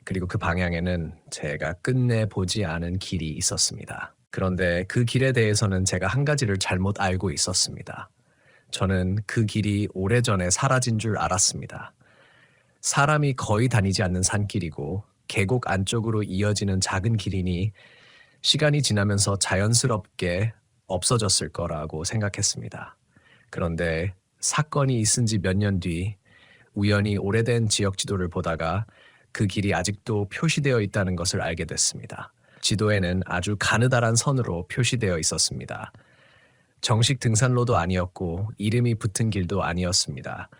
그리고 그 방향에는 제가 끝내 보지 않은 길이 있었습니다. 그런데 그 길에 대해서는 제가 한 가지를 잘못 알고 있었습니다. 저는 그 길이 오래전에 사라진 줄 알았습니다. 사람이 거의 다니지 않는 산길이고 계곡 안쪽으로 이어지는 작은 길이니 시간이 지나면서 자연스럽게 없어졌을 거라고 생각했습니다. 그런데 사건이 있은 지 몇 년 뒤 우연히 오래된 지역 지도를 보다가 그 길이 아직도 표시되어 있다는 것을 알게 됐습니다. 지도에는 아주 가느다란 선으로 표시되어 있었습니다. 정식 등산로도 아니었고 이름이 붙은 길도 아니었습니다.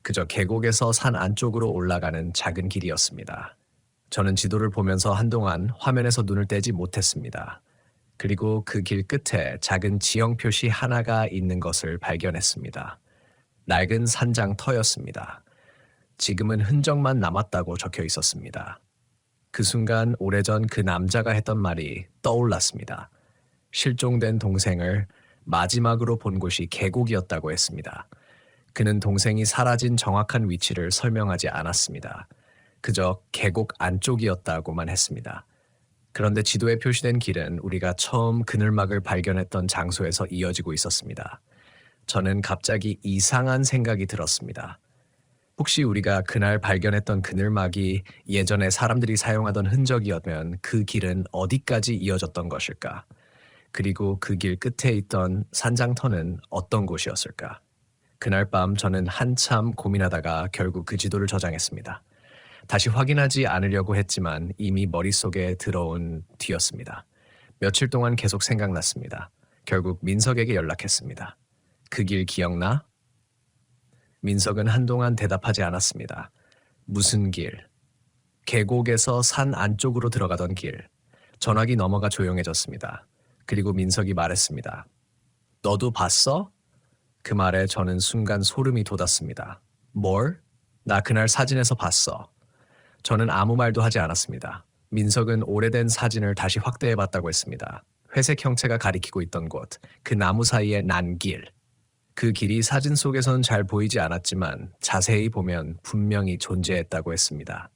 그저 계곡에서 산 안쪽으로 올라가는 작은 길이었습니다. 저는 지도를 보면서 한동안 화면에서 눈을 떼지 못했습니다. 그리고 그 길 끝에 작은 지형 표시 하나가 있는 것을 발견했습니다. 낡은 산장터였습니다. 지금은 흔적만 남았다고 적혀 있었습니다. 그 순간 오래전 그 남자가 했던 말이 떠올랐습니다. 실종된 동생을 마지막으로 본 곳이 계곡이었다고 했습니다. 그는 동생이 사라진 정확한 위치를 설명하지 않았습니다. 그저 계곡 안쪽이었다고만 했습니다. 그런데 지도에 표시된 길은 우리가 처음 그늘막을 발견했던 장소에서 이어지고 있었습니다. 저는 갑자기 이상한 생각이 들었습니다. 혹시 우리가 그날 발견했던 그늘막이 예전에 사람들이 사용하던 흔적이었다면 그 길은 어디까지 이어졌던 것일까? 그리고 그 길 끝에 있던 산장터는 어떤 곳이었을까? 그날 밤 저는 한참 고민하다가 결국 그 지도를 저장했습니다. 다시 확인하지 않으려고 했지만 이미 머릿속에 들어온 뒤였습니다. 며칠 동안 계속 생각났습니다. 결국 민석에게 연락했습니다. 그 길 기억나? 민석은 한동안 대답하지 않았습니다. 무슨 길? 계곡에서 산 안쪽으로 들어가던 길. 전화기 너머가 조용해졌습니다. 그리고 민석이 말했습니다. 너도 봤어? 그 말에 저는 순간 소름이 돋았습니다. 뭘? 나 그날 사진에서 봤어. 저는 아무 말도 하지 않았습니다. 민석은 오래된 사진을 다시 확대해 봤다고 했습니다. 회색 형체가 가리키고 있던 곳, 그 나무 사이에 난 길. 그 길이 사진 속에선 잘 보이지 않았지만 자세히 보면 분명히 존재했다고 했습니다.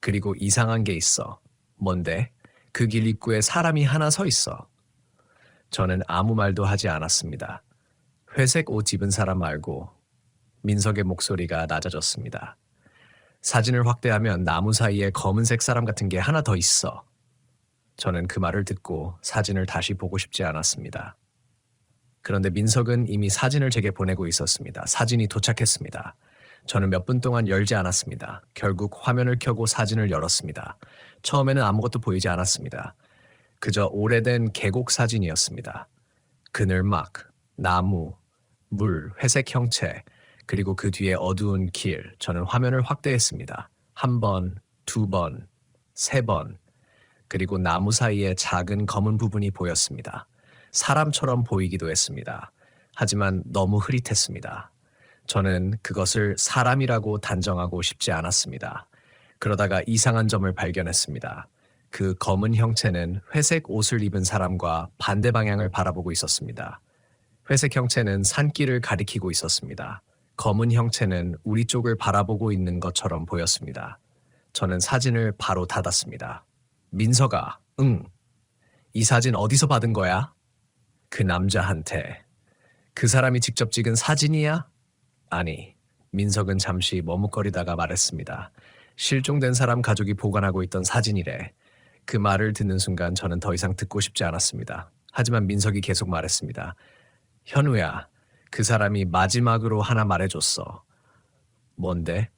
그리고 이상한 게 있어. 뭔데? 그 길 입구에 사람이 하나 서 있어. 저는 아무 말도 하지 않았습니다. 회색 옷 입은 사람 말고 민석의 목소리가 낮아졌습니다. 사진을 확대하면 나무 사이에 검은색 사람 같은 게 하나 더 있어. 저는 그 말을 듣고 사진을 다시 보고 싶지 않았습니다. 그런데 민석은 이미 사진을 제게 보내고 있었습니다. 사진이 도착했습니다. 저는 몇 분 동안 열지 않았습니다. 결국 화면을 켜고 사진을 열었습니다. 처음에는 아무것도 보이지 않았습니다. 그저 오래된 계곡 사진이었습니다. 그늘막, 나무, 물, 회색 형체, 그리고 그 뒤에 어두운 길. 저는 화면을 확대했습니다. 한 번, 두 번, 세 번. 그리고 나무 사이에 작은 검은 부분이 보였습니다. 사람처럼 보이기도 했습니다. 하지만 너무 흐릿했습니다. 저는 그것을 사람이라고 단정하고 싶지 않았습니다. 그러다가 이상한 점을 발견했습니다. 그 검은 형체는 회색 옷을 입은 사람과 반대 방향을 바라보고 있었습니다. 회색 형체는 산길을 가리키고 있었습니다. 검은 형체는 우리 쪽을 바라보고 있는 것처럼 보였습니다. 저는 사진을 바로 닫았습니다. 민석아, 응. 이 사진 어디서 받은 거야? 그 남자한테. 그 사람이 직접 찍은 사진이야? 아니. 민석은 잠시 머뭇거리다가 말했습니다. 실종된 사람 가족이 보관하고 있던 사진이래. 그 말을 듣는 순간 저는 더 이상 듣고 싶지 않았습니다. 하지만 민석이 계속 말했습니다. 현우야, 그 사람이 마지막으로 하나 말해줬어. 뭔데?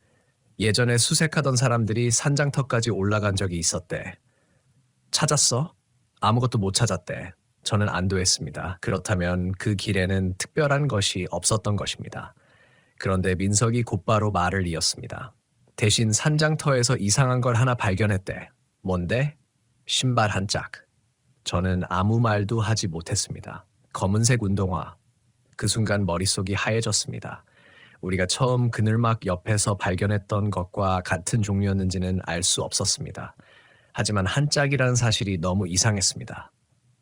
예전에 수색하던 사람들이 산장터까지 올라간 적이 있었대. 찾았어? 아무것도 못 찾았대. 저는 안도했습니다. 그렇다면 그 길에는 특별한 것이 없었던 것입니다. 그런데 민석이 곧바로 말을 이었습니다. 대신 산장터에서 이상한 걸 하나 발견했대. 뭔데? 신발 한 짝. 저는 아무 말도 하지 못했습니다. 검은색 운동화. 그 순간 머릿속이 하얘졌습니다. 우리가 처음 그늘막 옆에서 발견했던 것과 같은 종류였는지는 알 수 없었습니다. 하지만 한 짝이라는 사실이 너무 이상했습니다.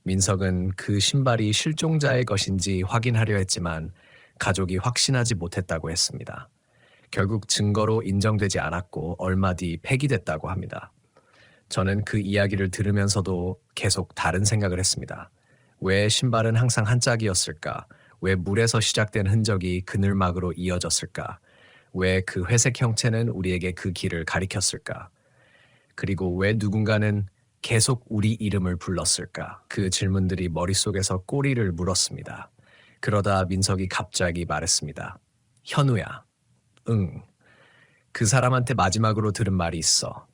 민석은 그 신발이 실종자의 것인지 확인하려 했지만 가족이 확신하지 못했다고 했습니다. 결국 증거로 인정되지 않았고 얼마 뒤 폐기됐다고 합니다. 저는 그 이야기를 들으면서도 계속 다른 생각을 했습니다. 왜 신발은 항상 한 짝이었을까? 왜 물에서 시작된 흔적이 그늘막으로 이어졌을까? 왜 그 회색 형체는 우리에게 그 길을 가리켰을까? 그리고 왜 누군가는 계속 우리 이름을 불렀을까? 그 질문들이 머릿속에서 꼬리를 물었습니다. 그러다 민석이 갑자기 말했습니다. 현우야. 응. 그 사람한테 마지막으로 들은 말이 있어.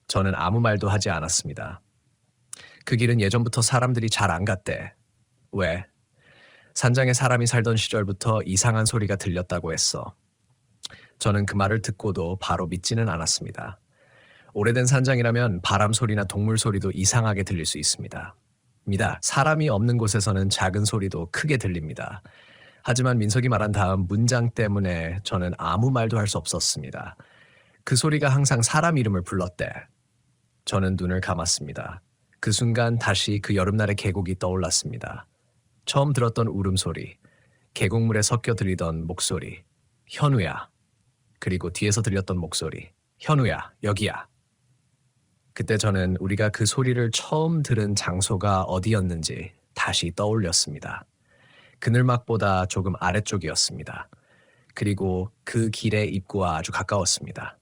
저는 아무 말도 하지 않았습니다. 그 길은 예전부터 사람들이 잘 안 갔대. 왜? 산장에 사람이 살던 시절부터 이상한 소리가 들렸다고 했어. 저는 그 말을 듣고도 바로 믿지는 않았습니다. 오래된 산장이라면 바람 소리나 동물 소리도 이상하게 들릴 수 있습니다. 사람이 없는 곳에서는 작은 소리도 크게 들립니다. 하지만 민석이 말한 다음 문장 때문에 저는 아무 말도 할 수 없었습니다. 그 소리가 항상 사람 이름을 불렀대. 저는 눈을 감았습니다. 그 순간 다시 그 여름날의 계곡이 떠올랐습니다. 처음 들었던 울음소리, 계곡물에 섞여 들리던 목소리, 현우야. 그리고 뒤에서 들렸던 목소리, 현우야, 여기야. 그때 저는 우리가 그 소리를 처음 들은 장소가 어디였는지 다시 떠올렸습니다. 그늘막보다 조금 아래쪽이었습니다. 그리고 그 길의 입구와 아주 가까웠습니다.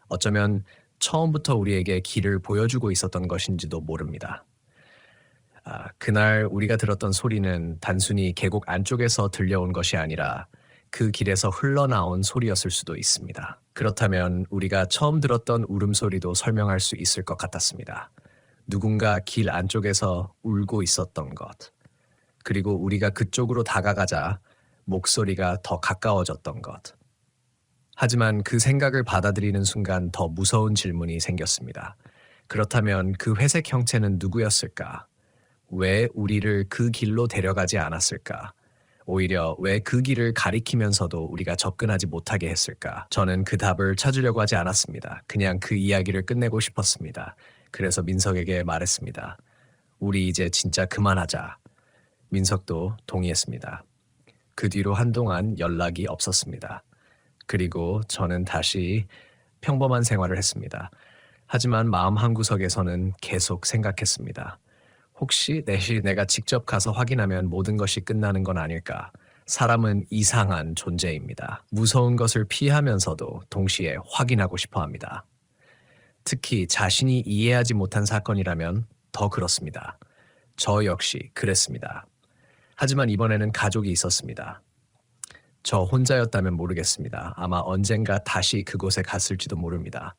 어쩌면 처음부터 우리에게 길을 보여주고 있었던 것인지도 모릅니다. 그날 우리가 들었던 소리는 단순히 계곡 안쪽에서 들려온 것이 아니라 그 길에서 흘러나온 소리였을 수도 있습니다. 그렇다면 우리가 처음 들었던 울음소리도 설명할 수 있을 것 같았습니다. 누군가 길 안쪽에서 울고 있었던 것. 그리고 우리가 그쪽으로 다가가자 목소리가 더 가까워졌던 것. 하지만 그 생각을 받아들이는 순간 더 무서운 질문이 생겼습니다. 그렇다면 그 회색 형체는 누구였을까? 왜 우리를 그 길로 데려가지 않았을까? 오히려 왜 그 길을 가리키면서도 우리가 접근하지 못하게 했을까? 저는 그 답을 찾으려고 하지 않았습니다. 그냥 그 이야기를 끝내고 싶었습니다. 그래서 민석에게 말했습니다. 우리 이제 진짜 그만하자. 민석도 동의했습니다. 그 뒤로 한동안 연락이 없었습니다. 그리고 저는 다시 평범한 생활을 했습니다. 하지만 마음 한구석에서는 계속 생각했습니다. 혹시 내가 직접 가서 확인하면 모든 것이 끝나는 건 아닐까? 사람은 이상한 존재입니다. 무서운 것을 피하면서도 동시에 확인하고 싶어 합니다. 특히 자신이 이해하지 못한 사건이라면 더 그렇습니다. 저 역시 그랬습니다. 하지만 이번에는 가족이 있었습니다. 저 혼자였다면 모르겠습니다. 아마 언젠가 다시 그곳에 갔을지도 모릅니다.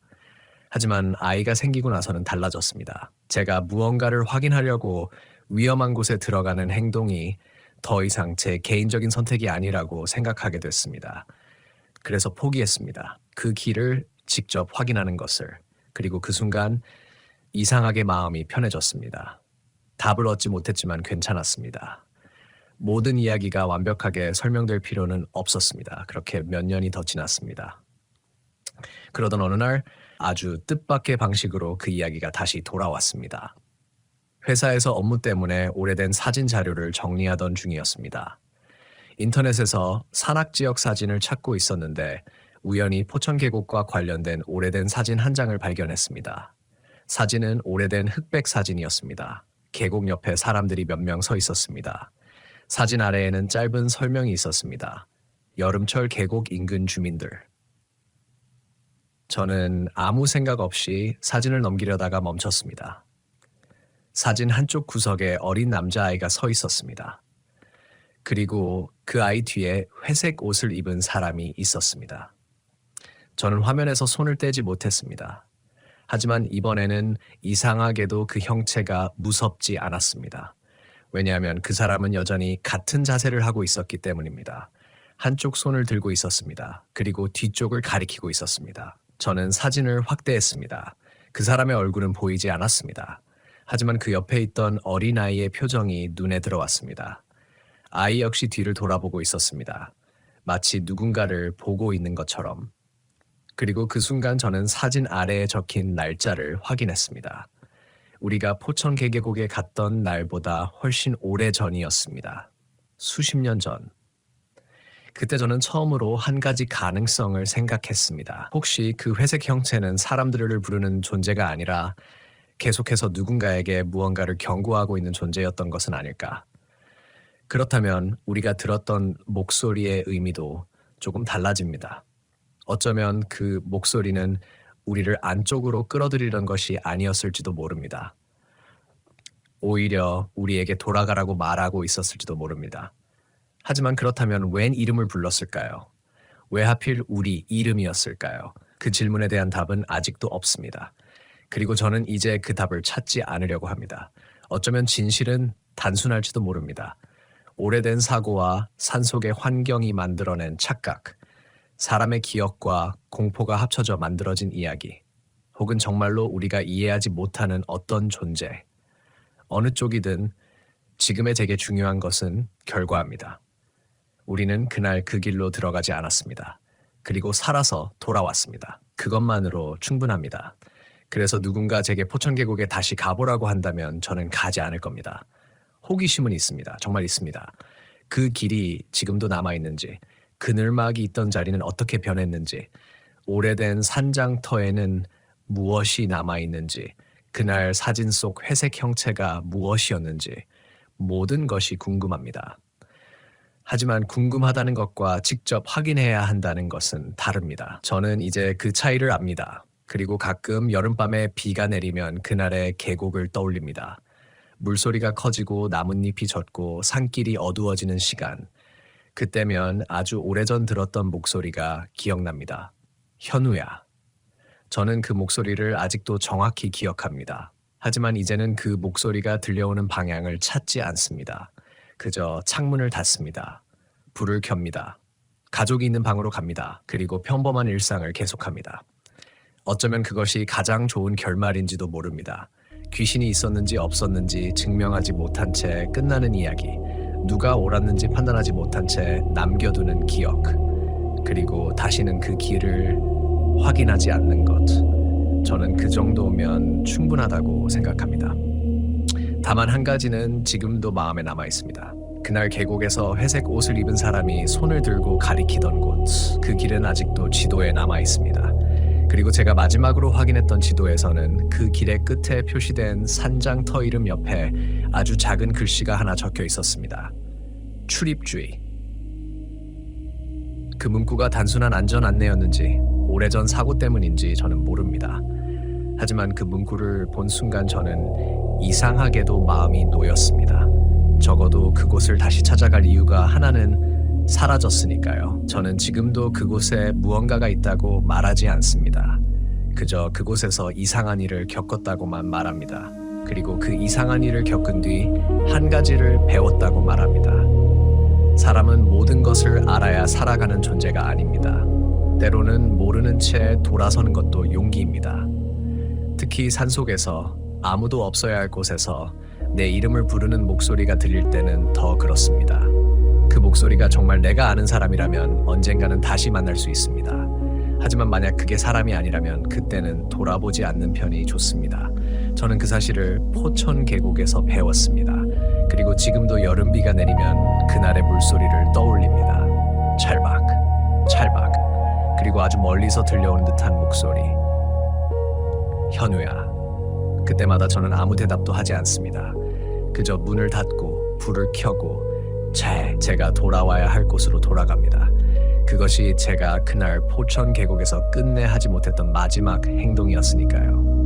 하지만 아이가 생기고 나서는 달라졌습니다. 제가 무언가를 확인하려고 위험한 곳에 들어가는 행동이 더 이상 제 개인적인 선택이 아니라고 생각하게 됐습니다. 그래서 포기했습니다. 그 길을 직접 확인하는 것을. 그리고 그 순간 이상하게 마음이 편해졌습니다. 답을 얻지 못했지만 괜찮았습니다. 모든 이야기가 완벽하게 설명될 필요는 없었습니다. 그렇게 몇 년이 더 지났습니다. 그러던 어느 날 아주 뜻밖의 방식으로 그 이야기가 다시 돌아왔습니다. 회사에서 업무 때문에 오래된 사진 자료를 정리하던 중이었습니다. 인터넷에서 산악지역 사진을 찾고 있었는데 우연히 포천 계곡과 관련된 오래된 사진 한 장을 발견했습니다. 사진은 오래된 흑백 사진이었습니다. 계곡 옆에 사람들이 몇 명 서 있었습니다. 사진 아래에는 짧은 설명이 있었습니다. 여름철 계곡 인근 주민들. 저는 아무 생각 없이 사진을 넘기려다가 멈췄습니다. 사진 한쪽 구석에 어린 남자아이가 서 있었습니다. 그리고 그 아이 뒤에 회색 옷을 입은 사람이 있었습니다. 저는 화면에서 손을 떼지 못했습니다. 하지만 이번에는 이상하게도 그 형체가 무섭지 않았습니다. 왜냐하면 그 사람은 여전히 같은 자세를 하고 있었기 때문입니다. 한쪽 손을 들고 있었습니다. 그리고 뒤쪽을 가리키고 있었습니다. 저는 사진을 확대했습니다. 그 사람의 얼굴은 보이지 않았습니다. 하지만 그 옆에 있던 어린아이의 표정이 눈에 들어왔습니다. 아이 역시 뒤를 돌아보고 있었습니다. 마치 누군가를 보고 있는 것처럼. 그리고 그 순간 저는 사진 아래에 적힌 날짜를 확인했습니다. 우리가 포천 계곡에 갔던 날보다 훨씬 오래 전이었습니다. 수십 년 전. 그때 저는 처음으로 한 가지 가능성을 생각했습니다. 혹시 그 회색 형체는 사람들을 부르는 존재가 아니라 계속해서 누군가에게 무언가를 경고하고 있는 존재였던 것은 아닐까? 그렇다면 우리가 들었던 목소리의 의미도 조금 달라집니다. 어쩌면 그 목소리는 우리를 안쪽으로 끌어들이던 것이 아니었을지도 모릅니다. 오히려 우리에게 돌아가라고 말하고 있었을지도 모릅니다. 하지만 그렇다면 웬 이름을 불렀을까요? 왜 하필 우리 이름이었을까요? 그 질문에 대한 답은 아직도 없습니다. 그리고 저는 이제 그 답을 찾지 않으려고 합니다. 어쩌면 진실은 단순할지도 모릅니다. 오래된 사고와 산속의 환경이 만들어낸 착각, 사람의 기억과 공포가 합쳐져 만들어진 이야기, 혹은 정말로 우리가 이해하지 못하는 어떤 존재, 어느 쪽이든 지금의 제게 중요한 것은 결과입니다. 우리는 그날 그 길로 들어가지 않았습니다. 그리고 살아서 돌아왔습니다. 그것만으로 충분합니다. 그래서 누군가 제게 포천 계곡에 다시 가보라고 한다면 저는 가지 않을 겁니다. 호기심은 있습니다. 정말 있습니다. 그 길이 지금도 남아있는지, 그늘막이 있던 자리는 어떻게 변했는지, 오래된 산장터에는 무엇이 남아있는지, 그날 사진 속 회색 형체가 무엇이었는지, 모든 것이 궁금합니다. 하지만 궁금하다는 것과 직접 확인해야 한다는 것은 다릅니다. 저는 이제 그 차이를 압니다. 그리고 가끔 여름밤에 비가 내리면 그날의 계곡을 떠올립니다. 물소리가 커지고 나뭇잎이 젖고 산길이 어두워지는 시간. 그때면 아주 오래전 들었던 목소리가 기억납니다. 현우야. 저는 그 목소리를 아직도 정확히 기억합니다. 하지만 이제는 그 목소리가 들려오는 방향을 찾지 않습니다. 그저 창문을 닫습니다. 불을 켭니다. 가족이 있는 방으로 갑니다. 그리고 평범한 일상을 계속합니다. 어쩌면 그것이 가장 좋은 결말인지도 모릅니다. 귀신이 있었는지 없었는지 증명하지 못한 채 끝나는 이야기. 누가 옳았는지 판단하지 못한 채 남겨두는 기억, 그리고 다시는 그 길을 확인하지 않는 것. 저는 그 정도면 충분하다고 생각합니다. 다만 한 가지는 지금도 마음에 남아 있습니다. 그날 계곡에서 회색 옷을 입은 사람이 손을 들고 가리키던 곳, 그 길은 아직도 지도에 남아 있습니다. 그리고 제가 마지막으로 확인했던 지도에서는 그 길의 끝에 표시된 산장터 이름 옆에 아주 작은 글씨가 하나 적혀 있었습니다. 출입주의. 그 문구가 단순한 안전 안내였는지 오래전 사고 때문인지 저는 모릅니다. 하지만 그 문구를 본 순간 저는 이상하게도 마음이 놓였습니다. 적어도 그곳을 다시 찾아갈 이유가 하나는 사라졌으니까요. 저는 지금도 그곳에 무언가가 있다고 말하지 않습니다. 그저 그곳에서 이상한 일을 겪었다고만 말합니다. 그리고 그 이상한 일을 겪은 뒤 한 가지를 배웠다고 말합니다. 사람은 모든 것을 알아야 살아가는 존재가 아닙니다. 때로는 모르는 채 돌아서는 것도 용기입니다. 특히 산속에서 아무도 없어야 할 곳에서 내 이름을 부르는 목소리가 들릴 때는 더 그렇습니다. 그 목소리가 정말 내가 아는 사람이라면 언젠가는 다시 만날 수 있습니다. 하지만 만약 그게 사람이 아니라면 그때는 돌아보지 않는 편이 좋습니다. 저는 그 사실을 포천 계곡에서 배웠습니다. 그리고 지금도 여름비가 내리면 그날의 물소리를 떠올립니다. 찰박, 찰박. 그리고 아주 멀리서 들려오는 듯한 목소리. 현우야. 그때마다 저는 아무 대답도 하지 않습니다. 그저 문을 닫고 불을 켜고 제가 돌아와야 할 곳으로 돌아갑니다. 그것이 제가 그날 포천 계곡에서 끝내 하지 못했던 마지막 행동이었으니까요.